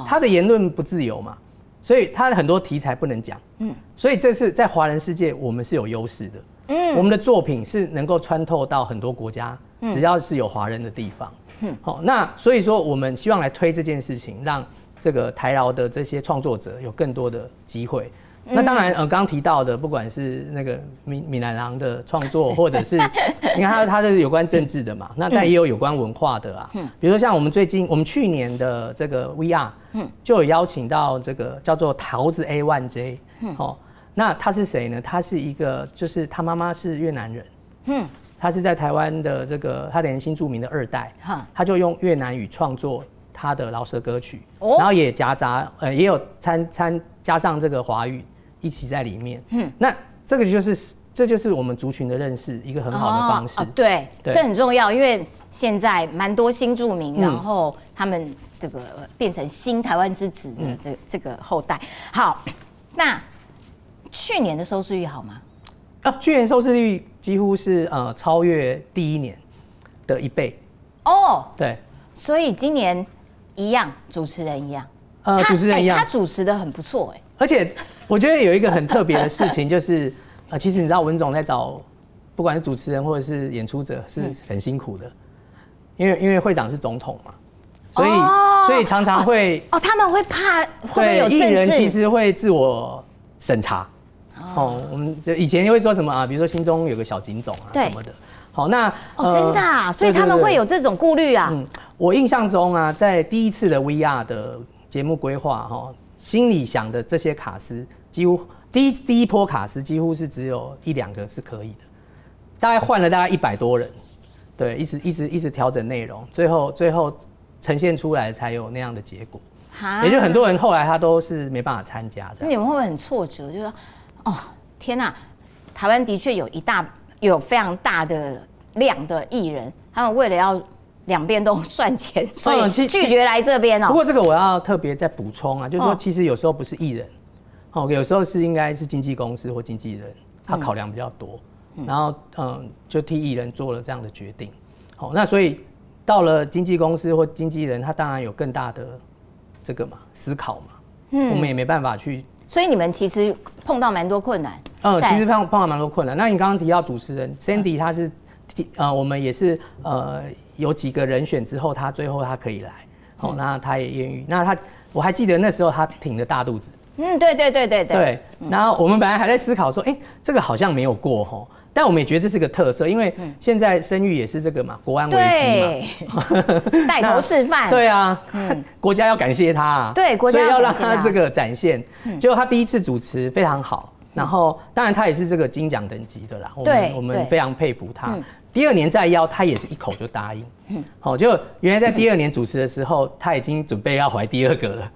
他的言论不自由嘛，所以他的很多题材不能讲。所以这是在华人世界我们是有优势的。我们的作品是能够穿透到很多国家，只要是有华人的地方。那所以说我们希望来推这件事情，让这个台饶的这些创作者有更多的机会。那当然，刚刚提到的，不管是那个闽南郎的创作，或者是你看他是有关政治的嘛，那但也有关文化的啊。比如说像我们去年的这个 VR，就有邀请到这个叫做桃子 A1J。那他是谁呢？他是一个，就是他妈妈是越南人，他是在台湾的这个，他等于新著名的2代，他就用越南语创作他的饶舌歌曲，然后也夹杂，也有加上这个华语一起在里面。那这就是我们族群的认识一个很好的方式。对，这很重要，因为现在蛮多新住民，然后他们这个变成新台湾之子的这个后代。好，那去年的收视率好吗？去年收视率几乎是超越第一年的1倍。对，所以今年一样，主持人一样，主持人一样，他主持的很不错而且我觉得有一个很特别的事情，就是其实你知道文总在找不管是主持人或者是演出者是很辛苦的，因为会长是总统嘛，所以常常会他们会怕会不会有政治，艺人其实会自我审查。我们就以前会说什么啊，比如说心中有个小警总啊什么的。好，那真的啊，所以他们会有这种顾虑啊。我印象中啊，在第一次的 VR 的节目规划心里想的这些卡司，几乎第一波卡司几乎是只有1、2个是可以的，大概换了大概100多人，对，一直调整内容，最后呈现出来才有那样的结果。也就很多人后来他都是没办法参加的。那你们会不会很挫折？就是说，哦，天哪，台湾的确有非常大的量的艺人，他们为了要两边都赚钱，所以拒绝来这边哦。不过这个我要特别再补充啊，就是说其实有时候不是艺人，有时候是应该是经纪公司或经纪人，他考量比较多，然后就替艺人做了这样的决定。好，那所以到了经纪公司或经纪人，他当然有更大的这个嘛思考嘛，我们也没办法去。所以你们其实碰到蛮多困难。其实碰到蛮多困难。那你刚刚提到主持人 Sandy， 他是我们也是有几个人选之后，最后他可以来，那他也愿意。那我还记得那时候他挺着大肚子。对。然后我们本来还在思考说，这个好像没有过吼。但我们也觉得这是个特色，因为现在生育也是这个嘛，国安危机嘛，带头示范。对啊，国家要感谢他啊，对，国家所以要让他这个展现。结果他第一次主持非常好，然后当然他也是这个金奖等级的啦，我们非常佩服他。第2年再邀他也是一口就答应，就原来在第2年主持的时候，他已经准备要怀第2个了，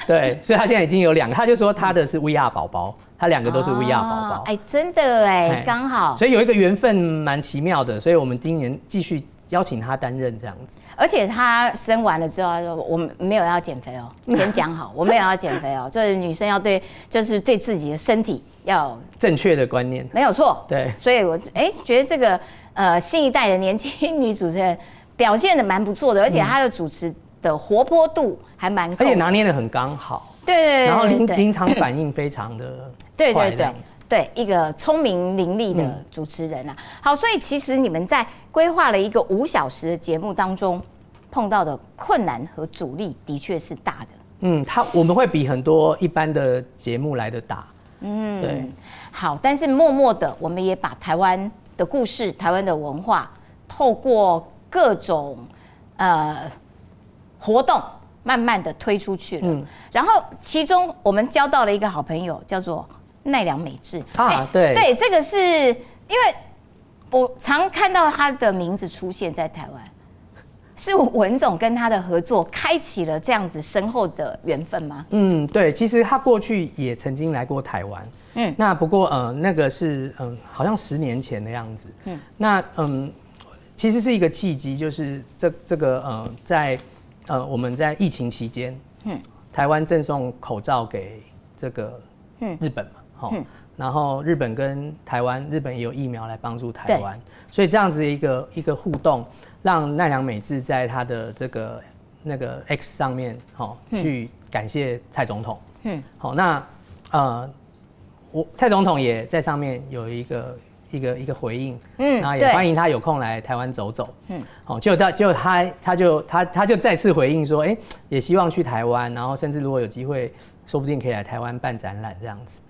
对，所以他现在已经有2个，他就说他的是 VR 宝宝。他2个都是 VR 宝宝，真的刚好，所以有一个缘分蛮奇妙的，所以我们今年继续邀请他担任这样子。而且他生完了之后，他说我们没有要减肥哦，先讲好，我没有要减肥哦，就是女生要就是对自己的身体要正确的观念，没有错。对，所以我觉得这个新一代的年轻女主持人表现的蛮不错的，而且她的主持的活泼度还蛮高，而且拿捏的很刚好。对，然后临场反应非常的对，一个聪明伶俐的主持人啊。好，所以其实你们在规划了一个5小时的节目当中，碰到的困难和阻力的确是大的。我们会比很多一般的节目来得大。对。好，但是默默的，我们也把台湾的故事、台湾的文化，透过各种活动。慢慢的推出去了，然后其中我们交到了一个好朋友，叫做奈良美智对，这个是因为我常看到他的名字出现在台湾，是文总跟他的合作开启了这样子深厚的缘分吗？对，其实他过去也曾经来过台湾，那不过那个是好像10年前的样子，那其实是一个契机，就是这个在。我们在疫情期间，台湾赠送口罩给这个日本嘛，然后日本跟台湾，日本也有疫苗来帮助台湾，所以这样子一个互动，让奈良美智在他的这个那个 X 上面，去感谢蔡总统，好，那蔡总统也在上面有一个回应，然后也欢迎他有空来台湾走走，他就再次回应说，也希望去台湾，然后甚至如果有机会，说不定可以来台湾办展览这样子，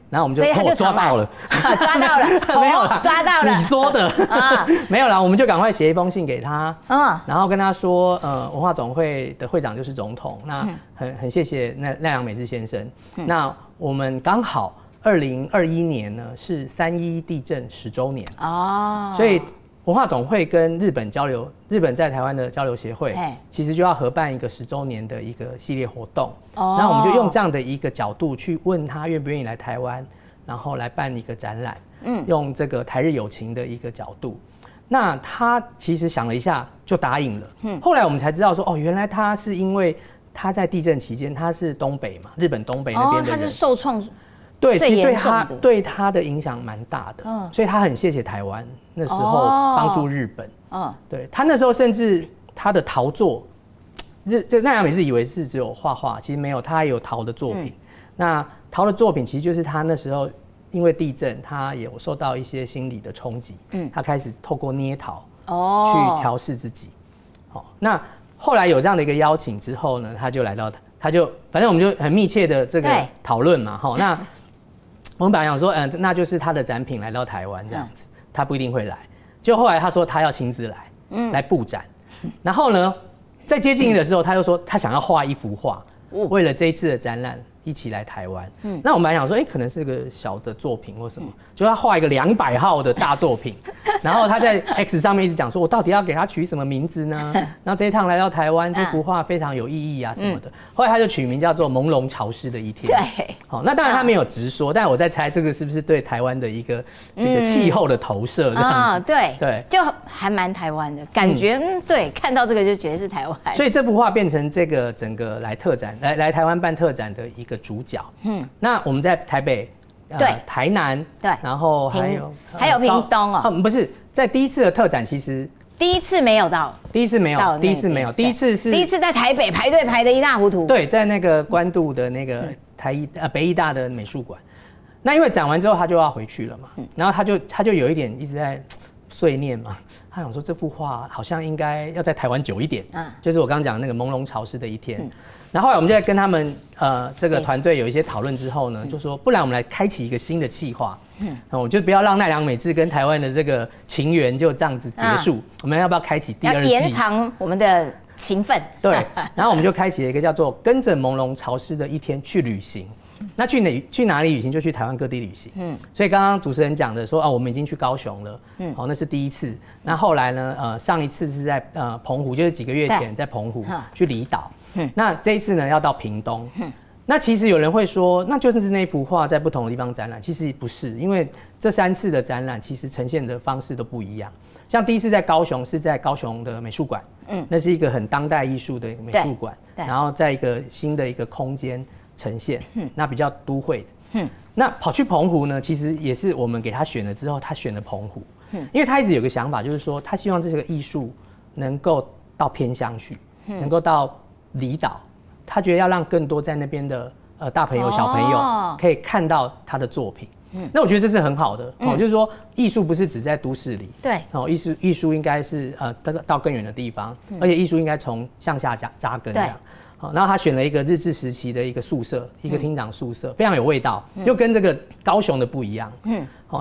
然后我们就抓到了，没有啦，抓到了，你说的没有啦，我们就赶快写一封信给他，然后跟他说，文化总会的会长就是总统，那很谢谢奈良美智先生，那我们刚好。2021年呢是3·11地震10周年所以文化总会跟日本交流，日本在台湾的交流协会，其实就要合办一个10周年的一个系列活动。那我们就用这样的一个角度去问他愿不愿意来台湾，然后来办一个展览，用这个台日友情的一个角度。那他其实想了一下就答应了。后来我们才知道说，原来他是因为他在地震期间他是东北嘛，日本东北那边的人，他是受创。对，其实对他的影响蛮大的，所以他很谢谢台湾那时候帮助日本。对他那时候甚至他的陶作，这奈良美智以为是只有画画，其实没有，他还有陶的作品。那陶的作品其实就是他那时候因为地震，他有受到一些心理的冲击，他开始透过捏陶去调试自己。那后来有这样的一个邀请之后呢，他就来到，反正我们就很密切的这个讨论嘛，那。我们本来想说，那就是他的展品来到台湾这样子，他不一定会来。就后来他说他要亲自来，来布展。然后呢，在接近的时候，他又说他想要画一幅画，为了这一次的展览，一起来台湾。那我们还想说，可能是个小的作品或什么，就他画一个200号的大作品，然后他在 X 上面一直讲说，我到底要给他取什么名字呢？然后这一趟来到台湾，这幅画非常有意义啊什么的。后来他就取名叫做《朦胧潮湿的一天》。对，好，那当然他没有直说，但我在猜这个是不是对台湾的一个这个气候的投射这样子。对，就还蛮台湾的感觉。对，看到这个就觉得是台湾。所以这幅画变成这个整个来特展来台湾办特展的一个主角。那我们在台北。对，台南，对，然后还有屏东哦。不是，在第一次的特展，其实第一次没有到，第一次没有，第一次在台北排队排得一塌糊涂。对，在那个关渡的那个北艺大的美术馆。那因为展完之后他就要回去了嘛，然后他就有一点一直在碎念嘛，他想说这幅画好像应该要在台湾久一点，就是我刚刚讲的那个朦胧潮湿的一天。然后后来我们就在跟他们这个团队有一些讨论之后呢，就说不然我们来开启一个新的企划，我就不要让奈良美智跟台湾的这个情缘就这样子结束，我们要不要开启第2季？延长我们的情分。对，然后我们就开启了一个叫做跟着朦胧潮湿的一天去旅行。那去哪里旅行就去台湾各地旅行。所以刚刚主持人讲的说我们已经去高雄了，那是第一次。那后来呢，上一次是在澎湖，就是几个月前在澎湖去离岛。那这一次呢要到屏东。那其实有人会说，那就是那幅画在不同的地方展览，其实不是，因为这3次的展览其实呈现的方式都不一样。像第一次在高雄是在高雄的美术馆，那是一个很当代艺术的美术馆，然后在一个新的一个空间呈现，那比较都会的。那跑去澎湖呢，其实也是我们给他选了之后，他选了澎湖，因为他一直有个想法，就是说他希望这个艺术能够到偏乡去，能够到离岛，他觉得要让更多在那边的大朋友、小朋友可以看到他的作品。那我觉得这是很好的，就是说艺术不是只在都市里，对，艺术应该是到更远的地方，而且艺术应该从向下扎根这样。然后他选了一个日治时期的一个宿舍，一个厅长宿舍，非常有味道，又跟这个高雄的不一样。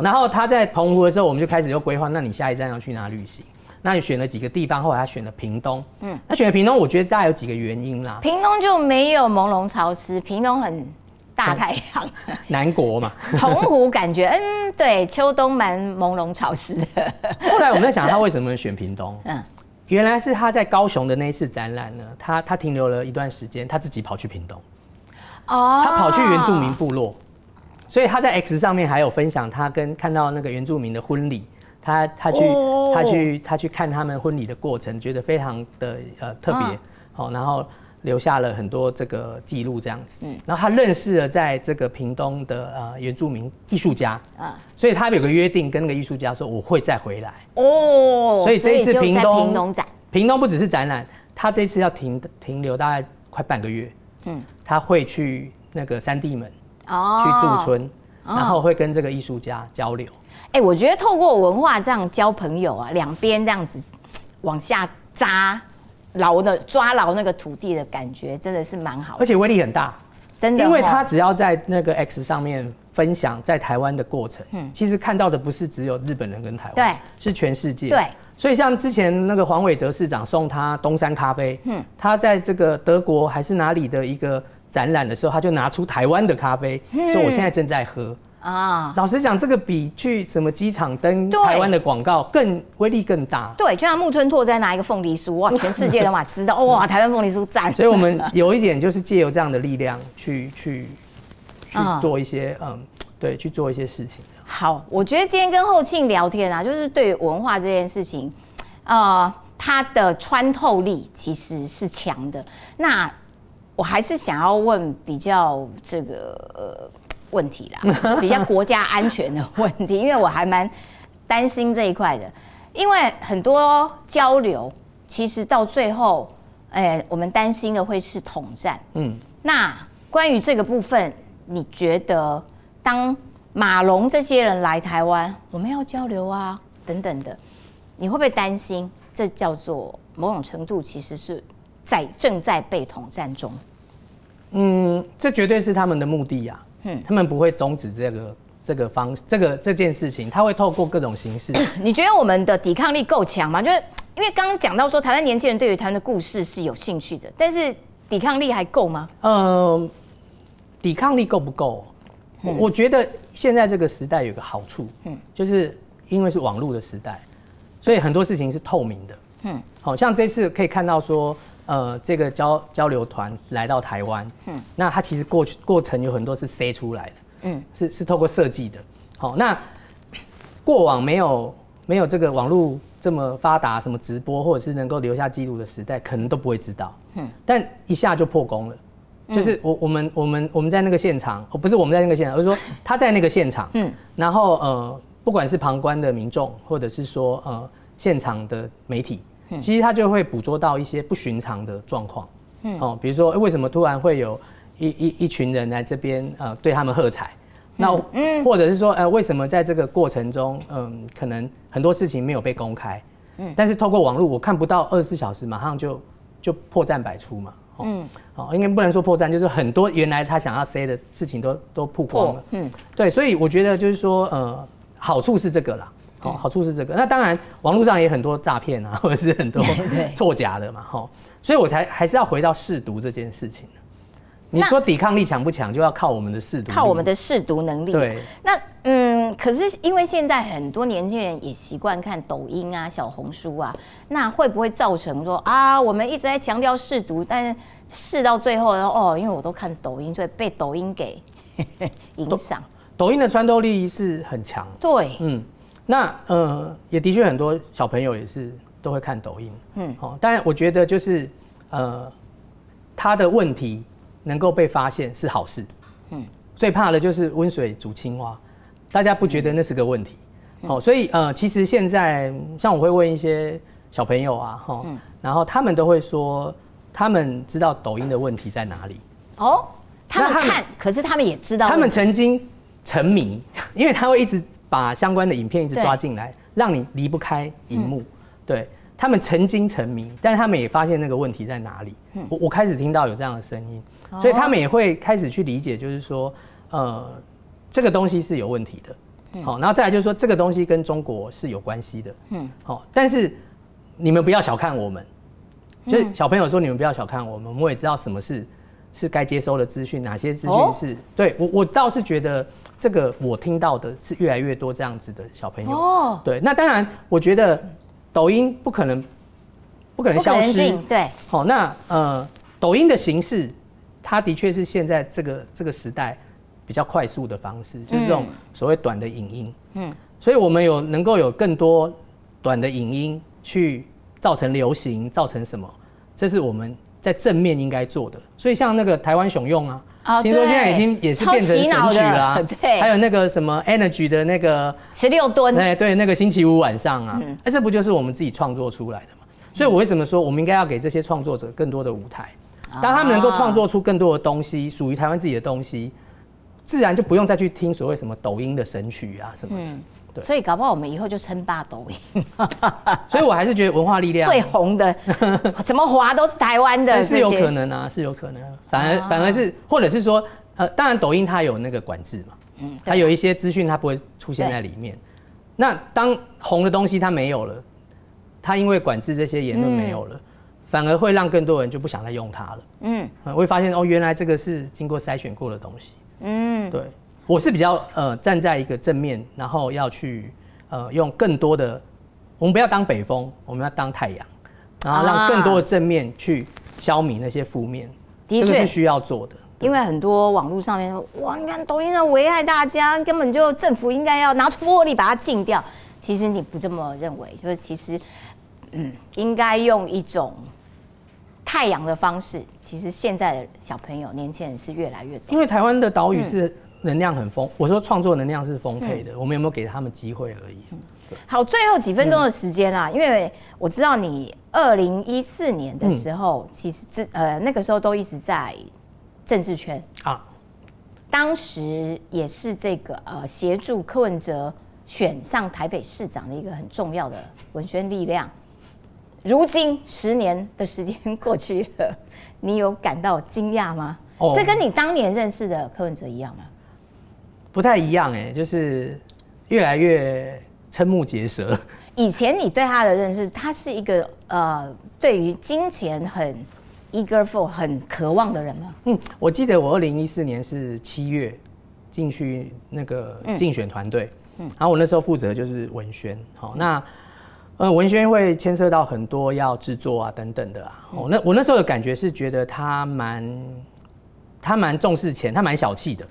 然后他在澎湖的时候，我们就开始又规划，那你下一站要去哪旅行？那你选了几个地方，后来他选了屏东。那选了屏东，我觉得大概有几个原因啦。屏东就没有朦胧潮湿，屏东很大太阳，南国嘛。澎湖感觉对，秋冬蛮朦胧潮湿的。后来我们在想，他为什么选屏东？原来是他在高雄的那一次展览呢，他停留了一段时间，他自己跑去屏东。他跑去原住民部落，所以他在 X 上面还有分享他看到那个原住民的婚礼，他去看他们婚礼的过程，觉得非常的特别，然后留下了很多这个记录这样子。然后他认识了在这个屏东的原住民艺术家，所以他有个约定跟那个艺术家说我会再回来。所以这一次屏东展，屏东不只是展览，他这次要停留大概快半个月。他会去那个3地门去驻村，然后会跟这个艺术家交流。我觉得透过文化这样交朋友啊，两边这样子往下抓牢那个土地的感觉，真的是蛮好的，而且威力很大，真的。因为他只要在那个 X 上面分享在台湾的过程，其实看到的不是只有日本人跟台湾，对，是全世界，对。所以像之前那个黄伟哲市长送他东山咖啡，他在这个德国还是哪里的一个展览的时候，他就拿出台湾的咖啡，说我现在正在喝。老实讲，这个比去什么机场登台湾的广告威力更大。对，就像木村拓哉拿一个凤梨酥，哇，全世界人嘛知道，哇，台湾凤梨酥赞。所以我们有一点就是借由这样的力量去做一些对，去做一些事情。好，我觉得今天跟后庆聊天啊，就是对于文化这件事情，它的穿透力其实是强的。那我还是想要问比较这个问题啦，比较国家安全的问题，因为我还蛮担心这一块的，因为很多交流其实到最后，我们担心的会是统战。那关于这个部分，你觉得当马龙这些人来台湾，我们要交流啊，等等的，你会不会担心？这叫做某种程度其实是正在被统战中。这绝对是他们的目的啊。他们不会终止这件事情，他会透过各种形式。你觉得我们的抵抗力够强吗？就是因为刚刚讲到说，台湾年轻人对于台湾的故事是有兴趣的，但是抵抗力还够吗？抵抗力够不够？我觉得现在这个时代有个好处，就是因为是网络的时代，所以很多事情是透明的。好像这次可以看到说，这个交流团来到台湾，那它其实过程有很多是塞出来的，是透过设计的。好，那过往没有这个网络这么发达，什么直播或者是能够留下记录的时代，可能都不会知道。但一下就破功了。就是我们在那个现场，不是我们在那个现场，而是说他在那个现场，然后不管是旁观的民众，或者是说现场的媒体，其实他就会捕捉到一些不寻常的状况，比如说为什么突然会有一群人来这边对他们喝彩，那或者是说为什么在这个过程中可能很多事情没有被公开，但是透过网络我看不到24小时马上就破绽百出嘛。应该不能说破绽，就是很多原来他想要 say 的事情都曝光了。对，所以我觉得就是说，好处是这个啦，好处是这个。那当然，网络上也很多诈骗啊，或者是很多作假的嘛，所以我还是要回到识读这件事情。你说抵抗力强不强，就要靠我们的识读，靠我们的识读能力。对，那可是因为现在很多年轻人也习惯看抖音啊、小红书啊，那会不会造成说我们一直在强调识读，但是试到最后，因为我都看抖音，所以被抖音给影响。抖音的穿透力是很强。对，那也的确很多小朋友也是都会看抖音，当然我觉得就是他的问题能够被发现是好事，最怕的就是温水煮青蛙，大家不觉得那是个问题，所以其实现在像我会问一些小朋友啊，然后他们都会说他们知道抖音的问题在哪里。他们看，可是他们也知道，他们曾经沉迷，因为他会一直把相关的影片一直抓进来，让你离不开荧幕，对。他们曾经沉迷，但是他们也发现那个问题在哪里。我开始听到有这样的声音，所以他们也会开始去理解，就是说，这个东西是有问题的。然后再来就是说，这个东西跟中国是有关系的。但是你们不要小看我们，就是小朋友说你们不要小看我们，我也知道什么是该接收的资讯，哪些资讯是对我倒是觉得这个我听到的是越来越多这样子的小朋友。对，那当然我觉得。抖音不可能消失，对。那抖音的形式，它的确是现在这个时代比较快速的方式，就是这种所谓短的影音。所以我们能够有更多短的影音去造成流行，造成什么？这是我们在正面应该做的。所以像那个台湾熊用啊，听说现在已经也是变成神曲啦。对，还有那个什么 Energy 的那个16吨，对，那个星期五晚上啊，这不就是我们自己创作出来的嘛？所以我为什么说我们应该要给这些创作者更多的舞台？当他们能够创作出更多的东西，属于台湾自己的东西，自然就不用再去听所谓什么抖音的神曲啊什么的。对，所以搞不好我们以后就称霸抖音。所以我还是觉得文化力量最红的，怎么滑都是台湾的，是有可能啊，是有可能。反而是，或者是说，当然抖音它有那个管制嘛，它有一些资讯它不会出现在里面。那当红的东西它没有了，它因为管制这些言论没有了，反而会让更多人就不想再用它了。会发现原来这个是经过筛选过的东西。对。我是比较站在一个正面，然后要去用更多的，我们不要当北风，我们要当太阳，然后让更多的正面去消弭那些负面，这个是需要做的。因为很多网络上面说，哇，你看抖音在危害大家，根本就政府应该要拿出魄力把它禁掉。其实你不这么认为，就是其实应该用一种太阳的方式。其实现在的小朋友、年轻人是越来越多，因为台湾的岛屿是。能量很丰，我说创作能量是丰沛的，我们有没有给他们机会而已。好，最后几分钟的时间啦，因为我知道你2014年的时候，其实那个时候都一直在政治圈啊，当时也是这个协助柯文哲选上台北市长的一个很重要的文宣力量。如今10年的时间过去了，你有感到惊讶吗？这跟你当年认识的柯文哲一样吗？不太一样就是越来越瞠目结舌。以前你对他的认识，他是一个对于金钱 eager for 很渴望的人吗？我记得我2014年是7月进去那个竞选团队，然后我那时候负责就是文宣，好，那文宣会牵涉到很多要制作啊等等的啊，那我那时候的感觉是觉得他蛮重视钱，他蛮小气的，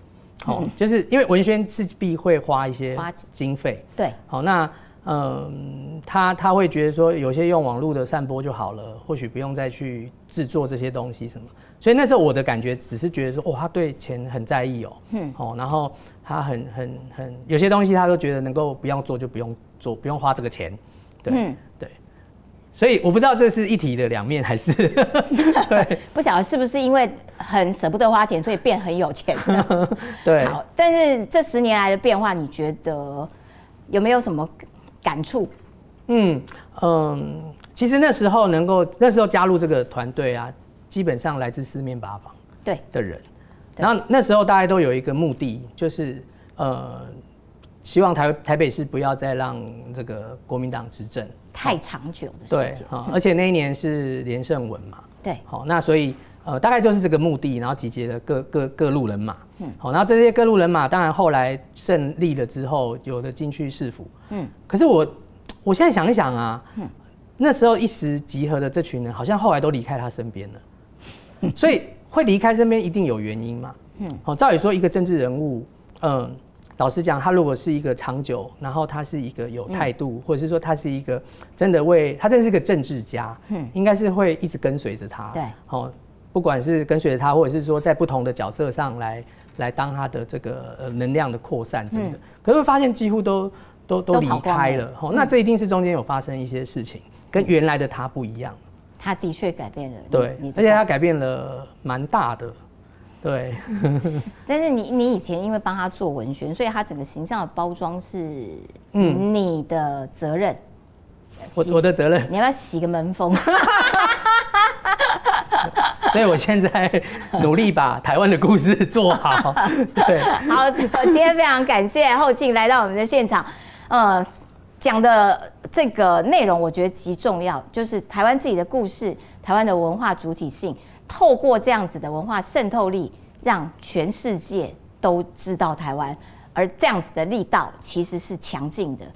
就是因为文宣势必会花一些经费，对，好，那他会觉得说有些用网络的散播就好了，或许不用再去制作这些东西什么。所以那时候我的感觉只是觉得说，他对钱很在意然后他很有些东西他都觉得能够不要做就不用做，不用花这个钱，对，对。所以我不知道这是一体的两面还是对，不晓得是不是因为很舍不得花钱，所以变很有钱的。对。好，但是这10年来的变化，你觉得有没有什么感触？其实那时候加入这个团队啊，基本上来自四面八方的人，然后那时候大家都有一个目的，就是希望台北市不要再让这个国民党执政太长久的时间，而且那一年是连胜文嘛，对，好，那所以大概就是这个目的，然后集结了各路人马，好，然后这些各路人马当然后来胜利了之后，有的进去市府，可是我现在想一想啊，那时候一时集合的这群人，好像后来都离开他身边了，所以会离开身边一定有原因嘛，照理说一个政治人物，老实讲，他如果是一个长久，然后他是一个有态度，或者是说他是一个真的他真的是个政治家，应该是会一直跟随着他，对，不管是跟随着他，或者是说在不同的角色上来当他的这个能量的扩散等等，可是会发现几乎都离开了，那这一定是中间有发生一些事情，跟原来的他不一样。他的确改变了，对，而且他改变了蛮大的。对，但是你以前因为帮他做文宣，所以他整个形象的包装是你的责任，我的责任。你要不要洗个门风？所以我现在努力把台湾的故事做好。对，好，今天非常感谢后庆来到我们的现场，讲的这个内容我觉得极重要，就是台湾自己的故事，台湾的文化主体性。透过这样子的文化渗透力，让全世界都知道台湾，而这样子的力道其实是强劲的，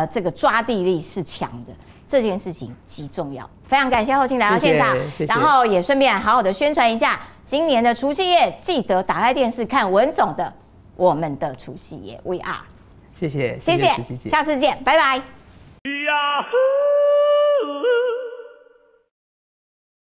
这个抓地力是强的，这件事情极重要。非常感谢后庆来到现场，谢谢，然后也顺便好好的宣传一下今年的除夕夜，记得打开电视看文总的《我们的除夕夜》，We Are。谢谢，下次见，拜拜。